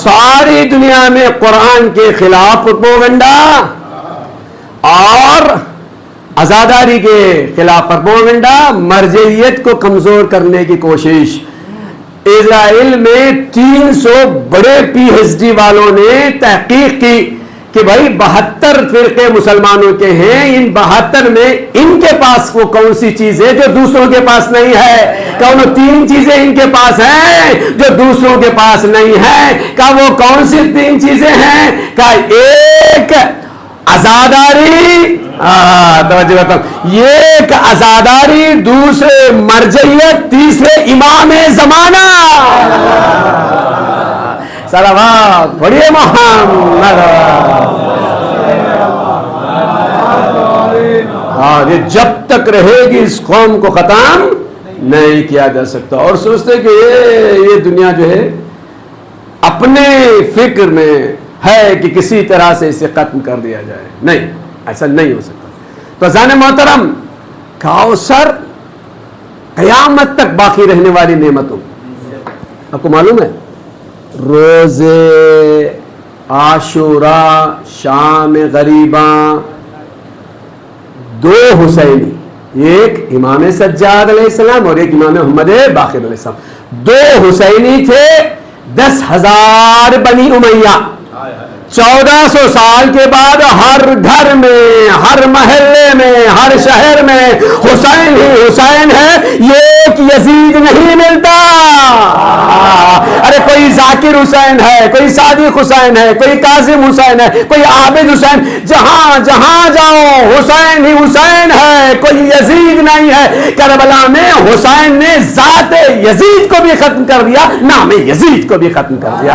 ساری دنیا میں قرآن کے خلاف پروپیگنڈا اور عزاداری کے خلاف پروپیگنڈا، مرجعیت کو کمزور کرنے کی کوشش. اسرائیل میں 300 بڑے PhD والوں نے تحقیق کی کہ بھائی 72 فرقے مسلمانوں کے ہیں، ان 72 میں ان کے پاس وہ کون سی چیز ہے جو دوسروں کے پاس نہیں ہے؟ کون 3 چیزیں ان کے پاس ہیں جو دوسروں کے پاس نہیں ہے؟ کہ وہ کون سی 3 چیزیں ہیں؟ کہ ایک عزاداری، توجہ کرتا ہوں، ایک عزاداری، دوسرے مرجعیت، تیسرے امام زمانہ. صلوات پڑھیے محمد. یہ جب تک رہے گی اس قوم کو ختم نہیں کیا جا سکتا. اور سوچتے کہ یہ دنیا جو ہے اپنے فکر میں ہے کہ کسی طرح سے اسے ختم کر دیا جائے. نہیں، ایسا نہیں ہو سکتا. تو اذان محترم، کوثر قیامت تک باقی رہنے والی نعمتوں، آپ کو معلوم ہے روزے عاشوراء، شام غریباں، 2 حسینی، ایک امام سجاد علیہ السلام اور ایک امام محمد باقر علیہ السلام. 2 حسینی تھے، 10,000 بنی امیہ. 1400 سال کے بعد ہر گھر میں، ہر محلے میں، ہر شہر میں حسین ہی حسین ہے. یہ ایک یزید نہیں ملتا. ارے کوئی ذاکر حسین ہے، کوئی صادق حسین ہے، کوئی کاظم حسین ہے، کوئی عابد حسین، جہاں جہاں جاؤ حسین ہی حسین ہے، کوئی یزید نہیں ہے. کربلا میں حسین نے ذات یزید کو بھی ختم کر دیا، نام یزید کو بھی ختم کر دیا.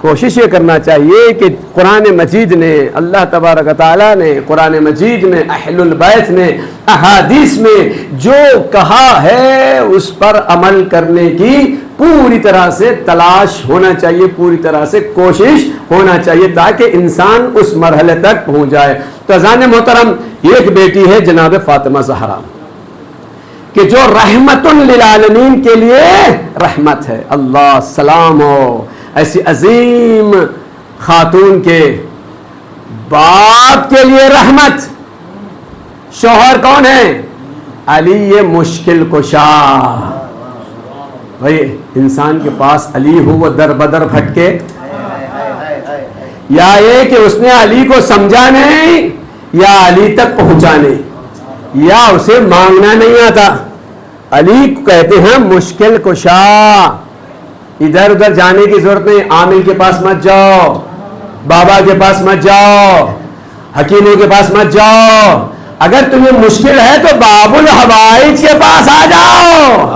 کوشش یہ کرنا چاہیے کہ قرآن مجید نے، اللہ تبارک و تعالیٰ نے قرآن مجید میں، اہل البیت نے احادیث میں جو کہا ہے اس پر عمل کرنے کی پوری طرح سے تلاش ہونا چاہیے، پوری طرح سے کوشش ہونا چاہیے تاکہ انسان اس مرحلے تک پہنچ جائے۔ تو عزیزان محترم، ایک بیٹی ہے جناب فاطمہ زہرا کہ جو رحمت للعالمین کے لیے رحمت ہے۔ اللہ سلام ہو ایسی عظیم خاتون کے، باپ کے لیے رحمت۔ شوہر کون ہے؟ علی مشکل کشا۔ بھائی انسان کے پاس علی ہو وہ در بدر بھٹکے، یا یہ کہ اس نے علی کو سمجھا نہیں، یا علی تک پہنچا نہیں، یا اسے مانگنا نہیں آتا۔ علی کو کہتے ہیں مشکل کشا۔ ادھر ادھر جانے کی ضرورت نہیں، عامل کے پاس مت جاؤ، بابا کے پاس مت جاؤ، حکیموں کے پاس مت جاؤ۔ اگر تمہیں مشکل ہے تو باب الحوائج کے پاس آ جاؤ،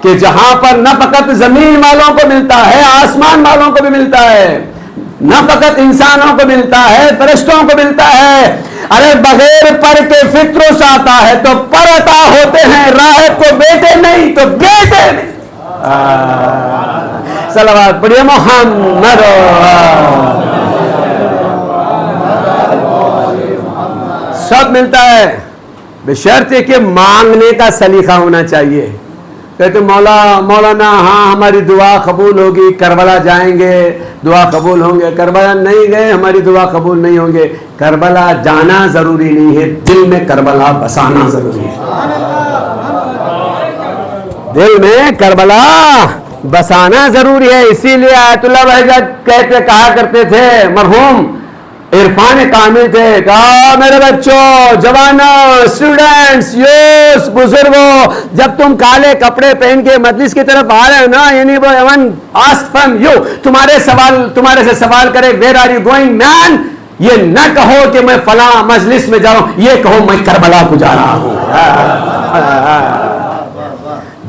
کہ جہاں پر نہ فقط زمین والوں کو ملتا ہے، آسمان والوں کو بھی ملتا ہے، نہ فقط انسانوں کو ملتا ہے، فرشتوں کو ملتا ہے۔ ارے بغیر پر کے فطرت آتا ہے تو پر عطا ہوتے ہیں، راہب کو بیٹے نہیں تو بیٹے نہیں۔ صلوات پڑھیے محمد۔ سب ملتا ہے بشرط کہ مانگنے کا سلیقہ ہونا چاہیے۔ کہتے مولانا ہاں ہماری دعا قبول ہوگی، کربلا جائیں گے دعا قبول ہوں گے، کربلا نہیں گئے ہماری دعا قبول نہیں ہوں گے۔ کربلا جانا ضروری نہیں ہے، دل میں کربلا بسانا ضروری ہے۔ دل میں کربلا بسانا ضروری ہے۔ اسی لیے آیت اللہ بھائی کہا کرتے تھے، مرحوم عرفان کامل تھے، کہا میرے بچوں، جوانوں، اسٹوڈنٹس، یوس، بزرگوں، جب تم کالے کپڑے پہن کے مجلس کی طرف آ رہے ہو نا، یعنی وہ ایون آسک فرام یو، تمہارے سے سوال کرے ویئر آر یو گوئنگ مین، یہ نہ کہو کہ میں فلاں مجلس میں جا رہا ہوں، یہ کہو میں کربلا کو جا رہا ہوں۔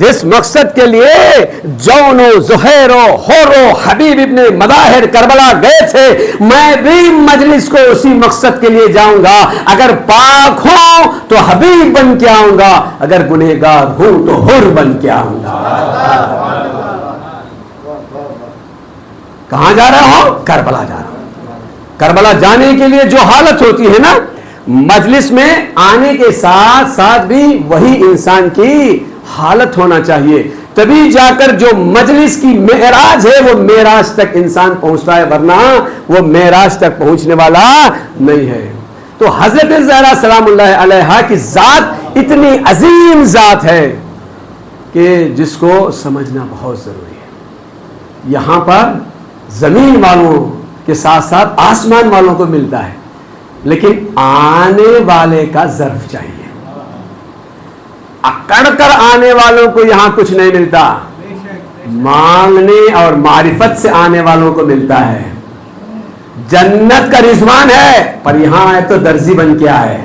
جس مقصد کے لیے جون و زہیر و حور و حبیب ابن مظاہر کربلا گئے تھے، میں بھی مجلس کو اسی مقصد کے لیے جاؤں گا۔ اگر پاک ہوں تو حبیب بن کے آؤں گا، اگر گنہگار ہوں تو حر بن کے آؤں گا۔ کہاں جا رہا ہوں؟ کربلا جا رہا ہوں۔ کربلا جانے کے لیے جو حالت ہوتی ہے نا، مجلس میں آنے کے ساتھ ساتھ بھی وہی انسان کی حالت ہونا چاہیے، تبھی جا کر جو مجلس کی معراج ہے وہ معراج تک انسان پہنچتا ہے، ورنہ وہ معراج تک پہنچنے والا نہیں ہے۔ تو حضرت زہرا سلام اللہ علیہا کی ذات اتنی عظیم ذات ہے کہ جس کو سمجھنا بہت ضروری ہے۔ یہاں پر زمین والوں کے ساتھ ساتھ آسمان والوں کو ملتا ہے، لیکن آنے والے کا ظرف چاہیے۔ اکڑ کر آنے والوں کو یہاں کچھ نہیں ملتا، مانگنے اور معرفت سے آنے والوں کو ملتا ہے۔ جنت کا رضوان ہے، پر یہاں آئے تو درزی بن کے آئے۔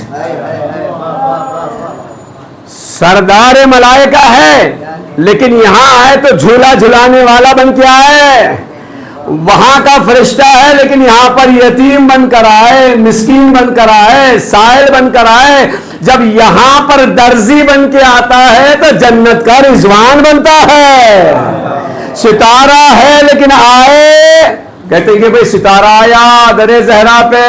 سردار ملائکہ ہے، لیکن یہاں آئے تو جھولا جھلانے والا بن کے آئے۔ وہاں کا فرشتہ ہے، لیکن یہاں پر یتیم بن کر آئے، مسکین بن کر آئے، سائل بن کر آئے۔ جب یہاں پر درزی بن کے آتا ہے تو جنت کا رضوان بنتا ہے۔ ستارہ ہے لیکن آئے، کہتے ہیں کہ بھئی ستارہ آیا درِ زہرا پہ،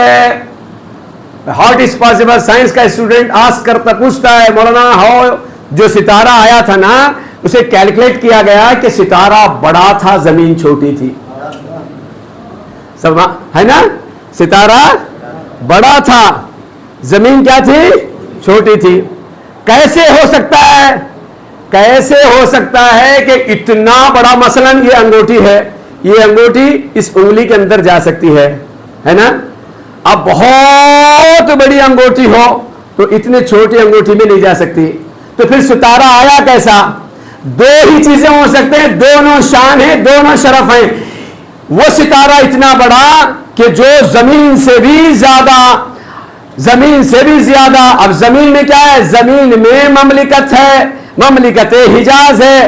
ہاؤ از پاسبل؟ سائنس کا اسٹوڈنٹ آسک کرتا پوچھتا ہے، مولانا ہاؤ جو ستارہ آیا تھا نا، اسے کیلکولیٹ کیا گیا کہ ستارہ بڑا تھا، زمین چھوٹی تھی، ہے نا؟ ستارہ بڑا تھا، زمین کیا تھی؟ چھوٹی تھی۔ کیسے ہو سکتا ہے؟ کیسے ہو سکتا ہے کہ اتنا بڑا، مثلا یہ انگوٹھی ہے، یہ انگوٹھی اس انگلی کے اندر جا سکتی ہے نا؟ اب بہت بڑی انگوٹھی ہو تو اتنے چھوٹی انگوٹھی میں نہیں جا سکتی، تو پھر ستارہ آیا کیسا؟ دو ہی چیزیں ہو سکتے ہیں، دونوں شان ہیں، دونوں شرف ہیں۔ وہ ستارہ اتنا بڑا کہ جو زمین سے بھی زیادہ، اب زمین میں کیا ہے؟ زمین میں مملکت ہے، مملکت حجاز ہے،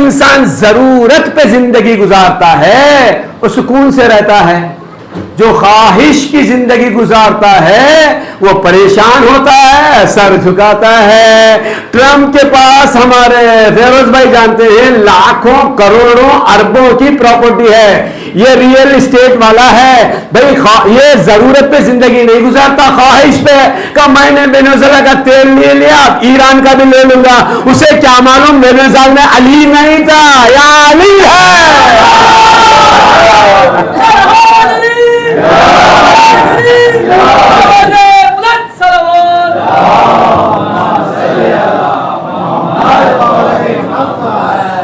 انسان ضرورت پہ زندگی گزارتا ہے وہ سکون سے رہتا ہے، جو خواہش کی زندگی گزارتا ہے وہ پریشان ہوتا ہے، سر جھکاتا ہے۔ ٹرمپ کے پاس ہمارے فیروز بھائی جانتے ہیں لاکھوں کروڑوں اربوں کی پراپرٹی ہے، یہ ریئل اسٹیٹ والا ہے بھائی، یہ ضرورت پہ زندگی نہیں گزارتا، خواہش پہ کہ میں نے وینزویلا کا تیل لے لیا ایران کا بھی لے لوں گا، اسے کیا معلوم وینزویلا میں علی نہیں تھا یا علی ہے۔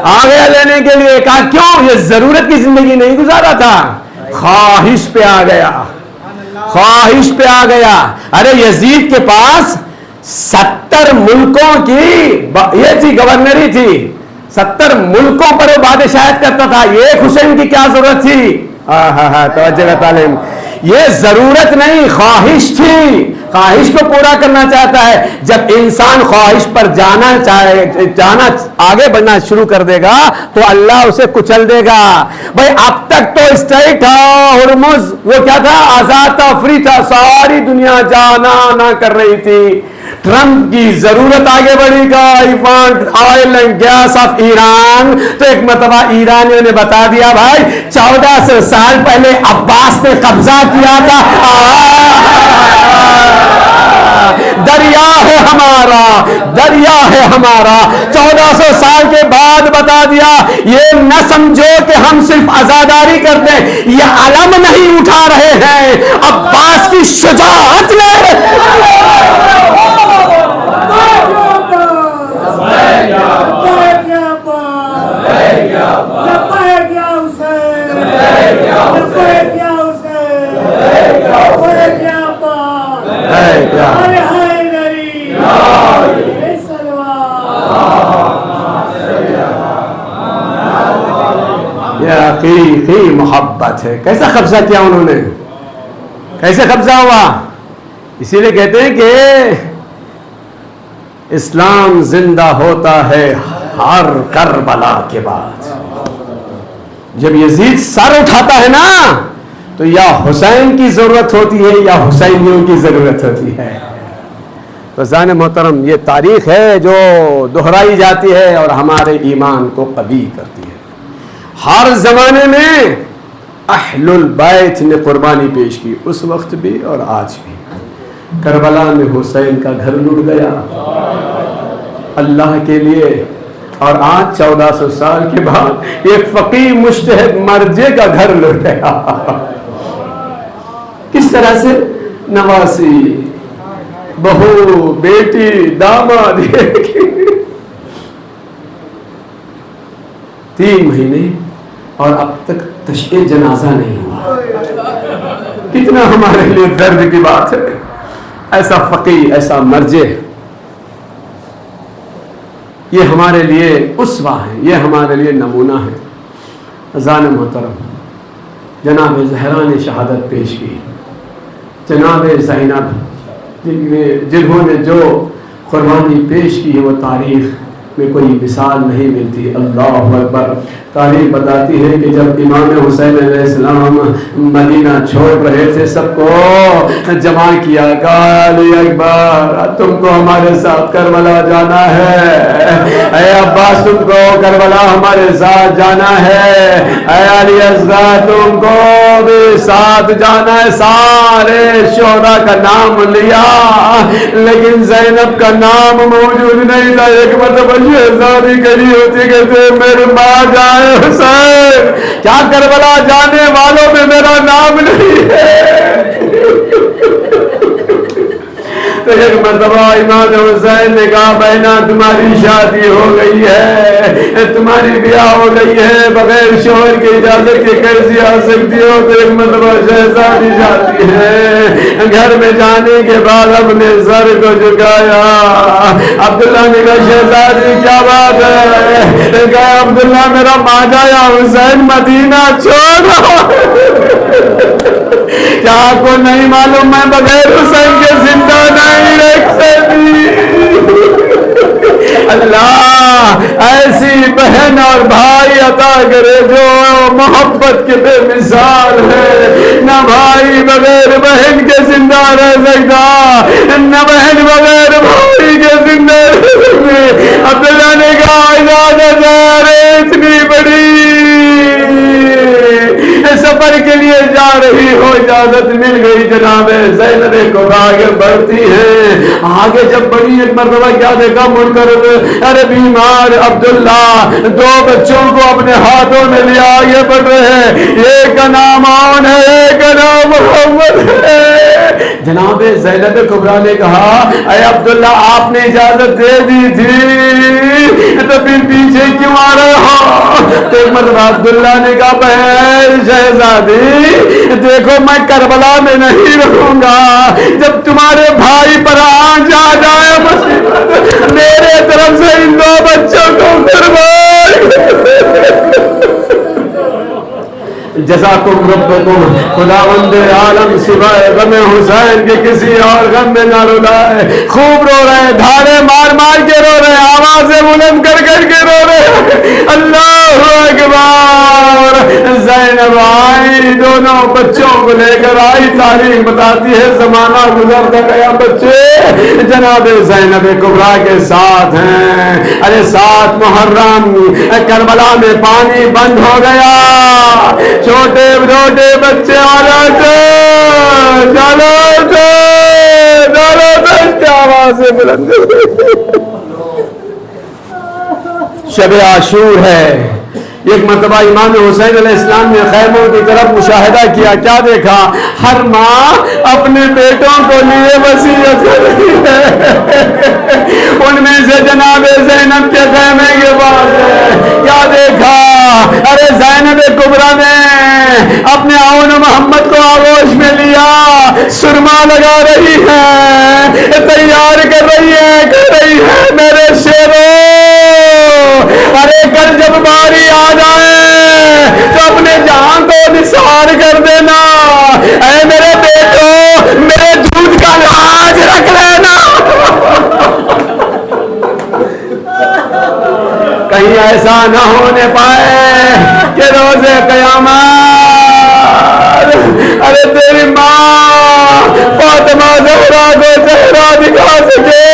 آگے لینے کے لیے کہا کیوں؟ یہ ضرورت کی زندگی نہیں گزارا تھا، خواہش پہ آ گیا، خواہش پہ آ گیا۔ ارے یزید کے پاس 70 ملکوں کی یہ تھی، گورنری تھی، 70 ملکوں پر وہ بادشاہت کرتا تھا، ایک حسین کی کیا ضرورت تھی؟ توجہ تعلیم، یہ ضرورت نہیں، خواہش تھی، خواہش کو پورا کرنا چاہتا ہے۔ جب انسان خواہش پر جانا آگے بڑھنا شروع کر دے گا تو اللہ اسے کچل دے گا۔ بھائی اب تک تو اسٹریٹ تھا ہرمز، وہ کیا تھا؟ آزاد تھا، فری تھا، ساری دنیا جانا آنا کر رہی تھی۔ ٹرمپ کی ضرورت آگے بڑھی گا، I want oil and gas of Iran, تو ایک مرتبہ ایرانیوں نے بتا دیا بھائی 1400 سال پہلے عباس نے قبضہ کیا تھا، دریا ہے ہمارا، دریا ہے ہمارا۔ 1400 سال کے بعد بتا دیا، یہ نہ سمجھو کہ ہم صرف عزاداری کرتے ہیں، یہ علم نہیں اٹھا رہے ہیں، عباس کی شجاعت لے حقیقی محبت ہے۔ کیسا قبضہ کیا انہوں نے، کیسے قبضہ ہوا؟ اسی لیے کہتے ہیں کہ اسلام زندہ ہوتا ہے ہر کربلا کے بعد۔ جب یزید سر اٹھاتا ہے نا تو یا حسین کی ضرورت ہوتی ہے یا حسینیوں کی ضرورت ہوتی ہے۔ تو عزیزان محترم، یہ تاریخ ہے جو دہرائی جاتی ہے اور ہمارے ایمان کو قوی کرتی ہے۔ ہر زمانے میں اہل البیت نے قربانی پیش کی، اس وقت بھی اور آج بھی۔ کربلا میں حسین کا گھر لٹ گیا اللہ کے لیے، اور آج 1400 سال کے بعد ایک فقیہ مجتہد مرجع کا گھر لٹ گیا۔ کس طرح سے؟ نواسی، بہو، بیٹی، داماد، 3 مہینے اور اب تک تشییع جنازہ نہیں ہوا۔ کتنا ہمارے لیے درد کی بات ہے۔ ایسا فقیہ، ایسا مرجع، یہ ہمارے لیے اسوہ ہے، یہ ہمارے لیے نمونہ ہے۔ اذان محترم، جناب زہرا نے شہادت پیش کی، جناب زینب جنہوں نے جو قربانی پیش کی ہے وہ تاریخ میں کوئی مثال نہیں ملتی۔ اللہ اکبر۔ تاریخ بتاتی ہے کہ جب امام حسین علیہ السلام مدینہ چھوڑ رہے تھے، سب کو جمع کیا، علی اکبر، تم کو ہمارے ساتھ کربلا جانا ہے، اے عباس تم کو کربلا ہمارے ساتھ جانا ہے، اے علی اصغر تم کو بھی ساتھ جانا ہے۔ سارے شہداء کا نام لیا لیکن زینب کا نام موجود نہیں تھا۔ ایک مرتبہ شہزادی کری ہوتی، کہتے میرے ماں جائے حسین، کیا کربلا جانے والوں میں میرا نام نہیں ہے؟ تو ایک مرتبہ امام حسین نے کہا بہنا تمہاری شادی ہو گئی ہے، تمہاری بیاہ ہو گئی ہے، بغیر شوہر کی اجازت کے کیسے آ سکتی ہو؟ تو ایک مرتبہ شہزادی جاتی ہے، گھر میں جانے کے بعد اپنے سر کو جھکایا۔ عبداللہ نے کہا شہزادی کیا بات ہے؟ کہا عبداللہ میرا ماجا یا حسین مدینہ چھوڑ، کیا آپ کو نہیں معلوم میں بغیر حسین کے زندہ نہیں رکھ سکتی؟ اللہ ایسی بہن اور بھائی عطا کرے جو محبت کے بے مثال ہے. نہ بھائی بغیر بہن کے زندہ رہ سکتا, نہ بہن بغیر بھائی کے زندہ رہ سکتے. عبداللہ نے کہا اجازت ہے, اتنی بڑی سفر کے لیے جا رہی ہو, اجازت مل گئی. جناب زینب کبریٰ آگے بڑھتی ہیں. آگے جب بڑی ایک مرتبہ کیا دیکھا, مڑ کر ارے بیمار عبداللہ 2 بچوں کو اپنے ہاتھوں میں لے آگے بڑھ رہے ہیں. ایک کا نام عون ہے, ایک کا نام محمد ہے. جناب زینب کبریٰ نے کہا اے عبداللہ آپ نے اجازت دے دی تھی تو پھر پیچھے کیوں آ رہے ہو؟ تو ایک مرتبہ عبداللہ نے کہا بہن شہزادی دیکھو میں کربلا میں نہیں رہوں گا. جب تمہارے بھائی پر آنچ آ جائے مصیبت, میرے طرف سے ان 2 بچوں کو قربان. جزاکم ربکم, خداوند عالم سوائے غم حسین کے کسی اور غم میں نہ رلائے. خوب رو رہے, دھاڑے مار مار کے رو رہے, آوازیں بلند کر کر کے رو رہے. اللہ اکبر. زینب آئی, دونوں بچوں کو لے کر آئی. تاریخ بتاتی ہے زمانہ گزرتا گیا, بچے جناب زینب کبریٰ کے ساتھ ہیں. ارے 7 محرم کربلا میں پانی بند ہو گیا. چھوٹے چھوٹے بچے آوازیں بلند. شب عاشور ہے. ایک مرتبہ امام حسین علیہ السلام نے خیموں کی طرف مشاہدہ کیا. کیا دیکھا؟ ہر ماں اپنے بیٹوں کو لیے وصیت کر رہی ہے. ان میں سے جناب زینب کے خیمے کے پاس ہے. کیا دیکھا؟ ارے زینب کبریٰ نے اپنے عون محمد کو آغوش میں لیا, سرما لگا رہی ہے, تیار کر رہی ہے میرے شیرو. ارے کل جب باری آ جائے تو اپنے جان کو نثار کر دینا. اے میرے بیٹو, میرے دودھ کا لاج رکھ لینا. کہیں ایسا نہ ہونے پائے کہ روزے قیامت ارے تیری ماں فاطمہ زہرا کو چہرہ دکھا سکے.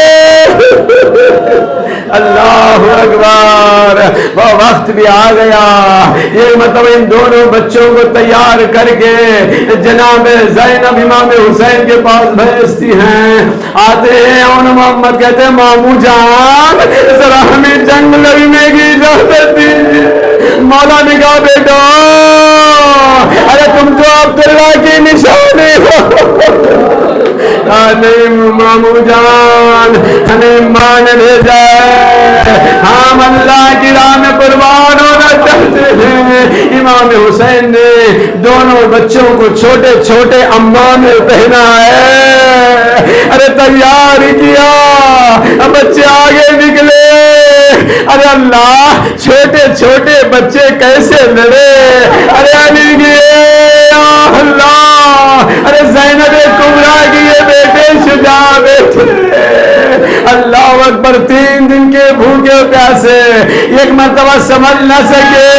اللہ اکبر. وہ وقت بھی آ گیا. یہ مطلب ان دونوں بچوں کو تیار کر کے جناب زینب امام حسین کے پاس بھیجتی ہیں. آتے ہیں اور محمد کہتے ہیں مامو جان ذرا ہمیں جنگ لڑنے کی اجازت دیجیے. مولا نے کہا بیٹا ارے تم تو عبداللہ کی نشانی ہو. نہیں مامو جان, ہمیں ماں نے بھیجا ہے, ہم اللہ کی راہ میں قربان ہونا چاہتے ہیں. امام حسین نے دونوں بچوں کو چھوٹے چھوٹے اماں میں پہنا ہے. ارے تیار کیا, بچے آگے نکلے. ارے اللہ چھوٹے چھوٹے بچے کیسے لڑے. ارے علی کی اللہ, ارے زینب کبریٰ کی یہ بیٹے شجاع بیٹے. اللہ اکبر. 3 دن کے بھوکے پیاسے, ایک مرتبہ سمجھ نہ سکے,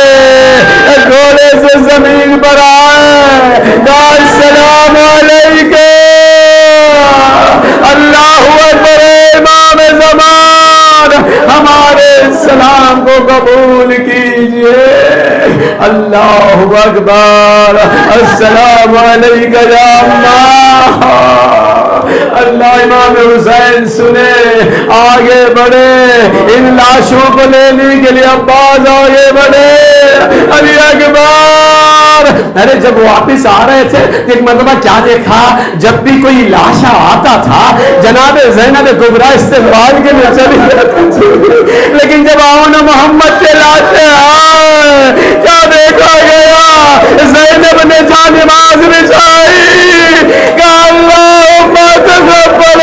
گھوڑے سے زمین پر آئے. السلام علیکم. اللہ اکبر. امام زمان ہمارے سلام کو قبول کیجئے. اللہ اکبر. السلام علیکم یا اللہ. اللہ. امام حسین سنے, آگے بڑھے, ان لاشوں کو لینے کے لیے عباس آگے بڑھے. علی اکبر. ارے جب واپس آ رہے تھے ایک مرتبہ کیا دیکھا, جب بھی کوئی لاشا آتا تھا جناب زینب کبریٰ استقبال کے لیے چلی جاتی تھی. لیکن جب عون محمد کے لاشے آئے کیا دیکھا گیا, زینب نے جانماز بچھائی. کہ اللہم تقبل.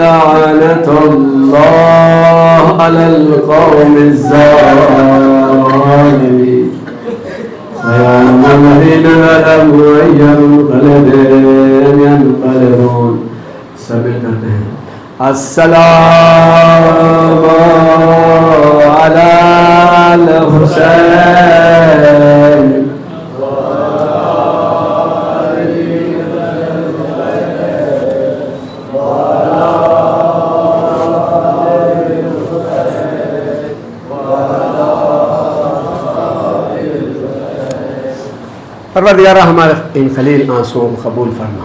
لعنة الله على الذين ظلموا أي منقلب ينقلبون. سب کرتے ہیں السلام علی الحسین. پروردگارہ ہمارے ان خلیل آنسوؤں کو قبول فرما،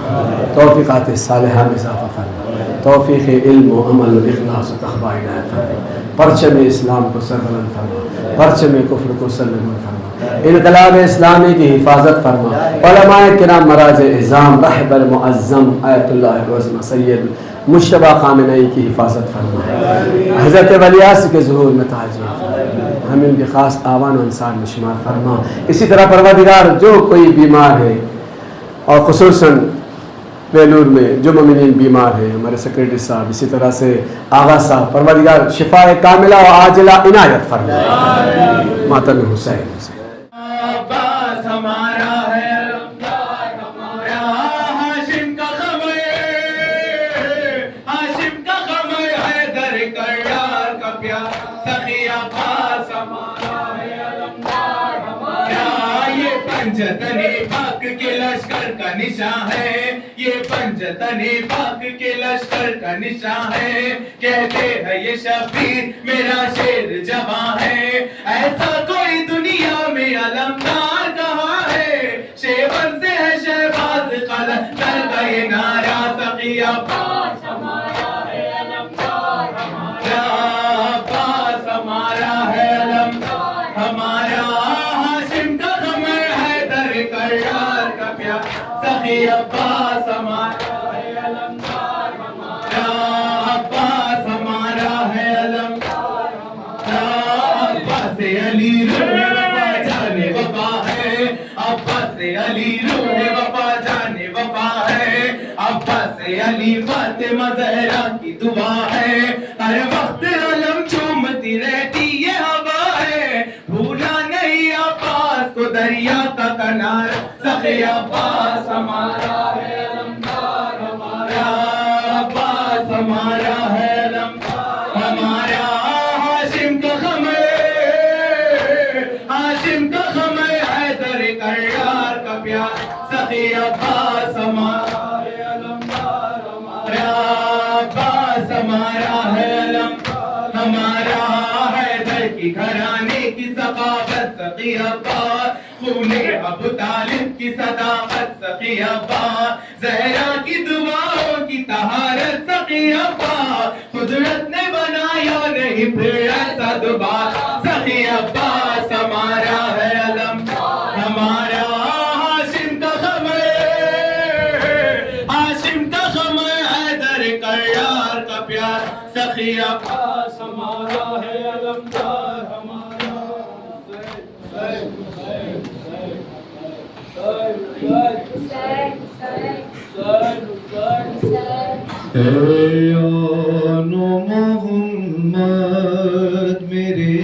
توفیقات صالحہ میں اضافہ فرما، توفیق علم و عمل و اخلاص و تقوی عنایت فرما، پرچم اسلام کو سربلند فرما، پرچم کفر کو سرنگون فرما، انقلاب اسلامی کی حفاظت فرما، علماء کرام مراج اعظام رہبر معظم آیت اللہ العظم سید مجتبی خامنئی کی حفاظت فرما، حضرت ولیاس کے ظہور میں تاجیل فرما، ہم ان کے خاص آوان و انصار میں شمار فرما. اسی طرح پروردگار جو کوئی بیمار ہے اور خصوصاً ویلور میں جو مومنین بیمار ہیں، ہمارے سیکریٹری صاحب، اسی طرح سے آغا صاحب، پروردگار شفاء کاملہ و عاجلہ عنایت فرما. ماتم حسین عباس ہمارا ہے علمدار ہمارا، ہاشم کا خمر، ہاشم کا خمر حیدر کرار کا پیار، سخی عباس ہمارا ہے علمدار ہمارا. یہ پنجتن پاک کے لشکر کا نشاں ہے، یہ پنجتن پاک کے لشکر کا نشاں ہے. کہتے ہیں یہ شبیر میرا شیر جواں ہے، ایسا کوئی دنیا میں علمدار کہاں ہے. شیون سے ہے شہباز قلم کر کا یہ نعرہ، سخی عباس ہمارا ہے علمدار ہمارا، عباس ہمارا ہے علمدار ہمارا. ہاشم کا خمر حیدر کرار کا پیار، سخی عباس ہمارا ہے علمدار ہمارا، عباس ہمارا ہے علمدار ہمارا. عباس علی روح وفا جانے وفا ہے، عباس علی روح وفا جانے وفا ہے. عباس علی فاطمہ زہرا کی دعا ہے، ہر وقت علم چومتی رہتی یہ ہوا ہے. بھولا نہیں عباس کو دریا کا کنارہ، سخی عباس ہمارا ہے علمدار ہمارا، عباس ہمارا ہے علمدار ہمارا. ہاشم کا خمر، ہاشم کا خمر حیدر کرار کا پیار، سخی عباس ہمارا ہے علمدار ہمارا، عباس ہمارا ہے علمدار ہمارا. حیدر کی گھرانے کی ثقافت سخی عباس، خون ابو طالب کی صداقت سخی عباس، زہرا کی دعاؤں کی طہارت سخی عباس. قدرت نے بنایا نہیں پھر ایسا دوبارہ، سخی عباس ہمارا ہے علمدار ہمارا. ہاشم کا خمر، ہاشم کا خمر حیدر کرار کا پیار، سخی عباس ہمارا ہے علمدار ہمارا. آن محمد میرے،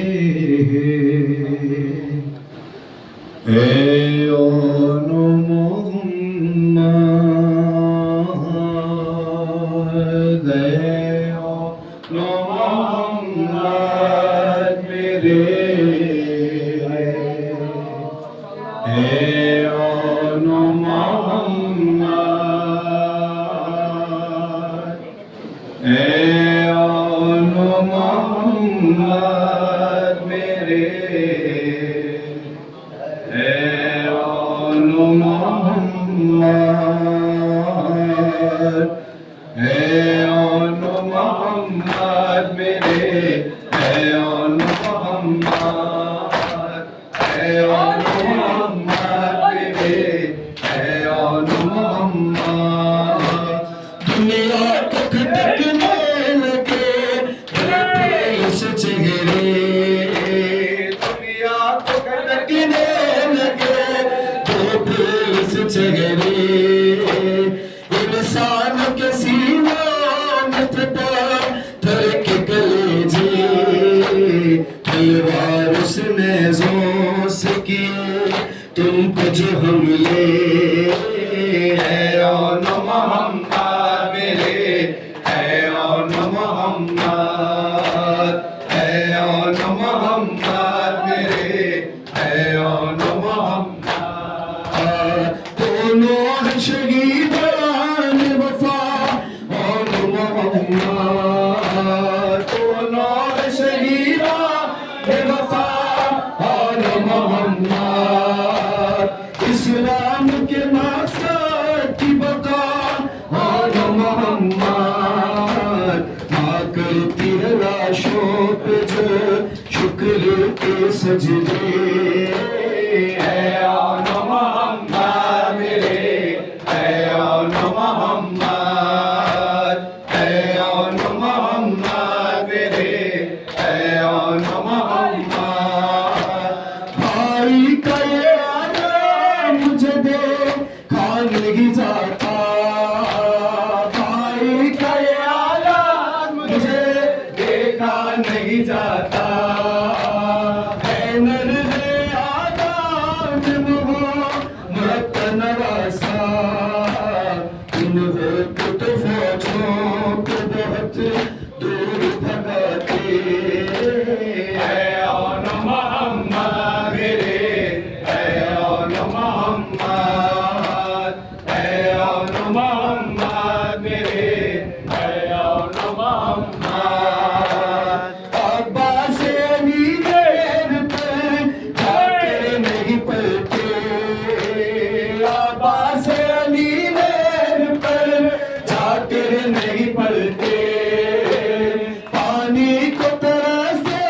آن محمد، آن محمد میرے، آن محمد، آن محمد میرے، آن محمد، آن محمد میرے، آن محمد، آن محمد میرے، آن محمد. دنیا کو کھٹکنے لگے اس چہرے، دنیا کو کھٹکنے لگے اس چہرے. انسان کے سینوں میں پتھر کے کلیجے، تلوار اس نے زوں سے کی تم کو جو ہم لے اے اون محمد میرے اے اون محمد اے اون محمد میرے اے اون محمد دونوں ہیں شہیدان وفا اون محمد دونوں ہیں شہیدان وفا اون محمد اسلام کے مقصد کی بقا اون محمد ماں کرتی ہے لاشوں پہ جو شکر کے سجدے اے اون محمد میرے اے اون محمد اے اون محمد میرے اے اون محمد بھائی کا یہ آدم مجھے دیکھا نہیں جاتا بھائی کا یہ آدم مجھے دیکھا نہیں جاتا اے نرد آدم محمد کا نواسا انہیں تو فوجوں کو بہت دور بھگاتے اے اون محمد میرے اے اون محمد اے اون محمد میرے اے اون محمد عباس علی دیر پہ جا کے نہیں پلتے عباس علی دیر پر جا کے نہیں پلتے پانی کو ترستے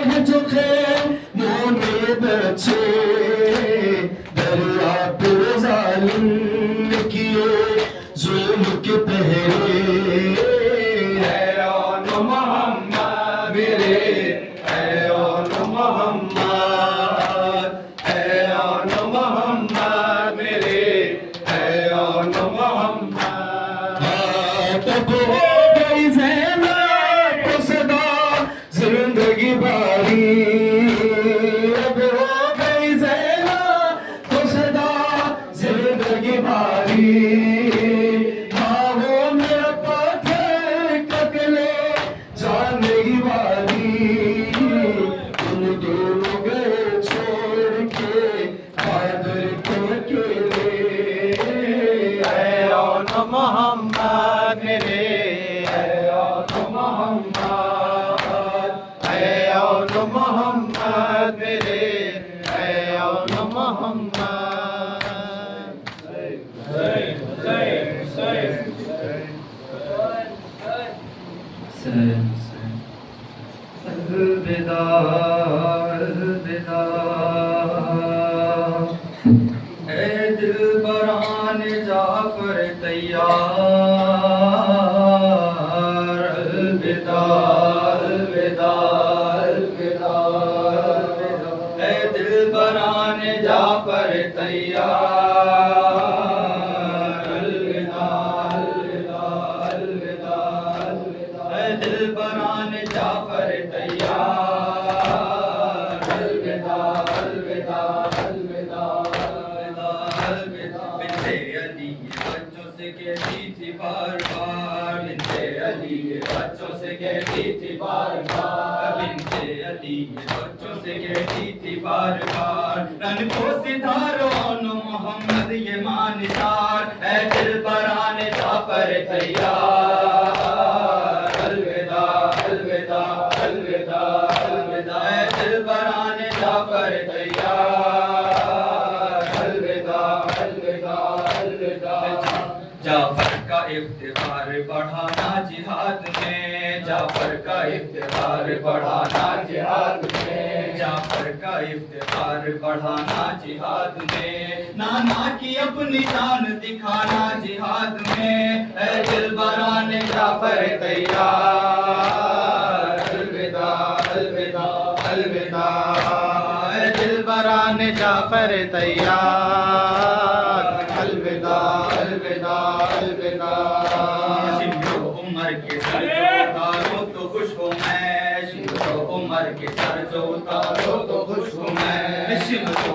ہیں جو خیموں میں بچے دریا پر ظالم کیے ظلم کے پہرے اے اون محمد میرے اے اون محمد اے اون محمد میرے اے اون محمد تب ہو گئی زینب کو صدا زندگی باری اب ہو گئی زینب کو صدا زندگی باری ہاں وہ میرا پتھر ککلے جانے کی باری تم دونوں گئے چھوڑ کے قادر کو اکیلے اے اون محمد میرے اے اون محمد اے اون محمد میرے اے اون محمد الوداع الوداع اے دلبران جعفر تیار الوداع الوداع الوداع اے دلبران جعفر تیار الوداع الوداع الوداع اے دلبران جعفر تیار الوداع الوداع الوداع الوداع بنت علی بچوں سے کہتی تھی بار بار بنت علی بچوں سے کہتی تھی بار بار بنت علی بچوں سے کہتی تھی بار بار رن کو ستاروں محمد یہ مانسار اے دلبران جعفر تیار الوداع الوداع الوداع الوداع اے دلبران جعفر تیار الوداع الوداع الوداع جعفر کا افتخار بڑھانا جہاد میں جعفر کا افتخار بڑھانا جہاد میں جعفر کا افتخار بڑھانا جہاد میں نانا کی اپنی جان دکھانا جہاد میں اے دلبران جعفر تیار الوداع الوداع الوداع اے دلبران جعفر تیار الوداع الوداع الوداع شمشو عمر کے سر جو اتارو تو خوش ہوں میں شمشو عمر کے سر جو اتارو تو خوش ہوں میں شمشو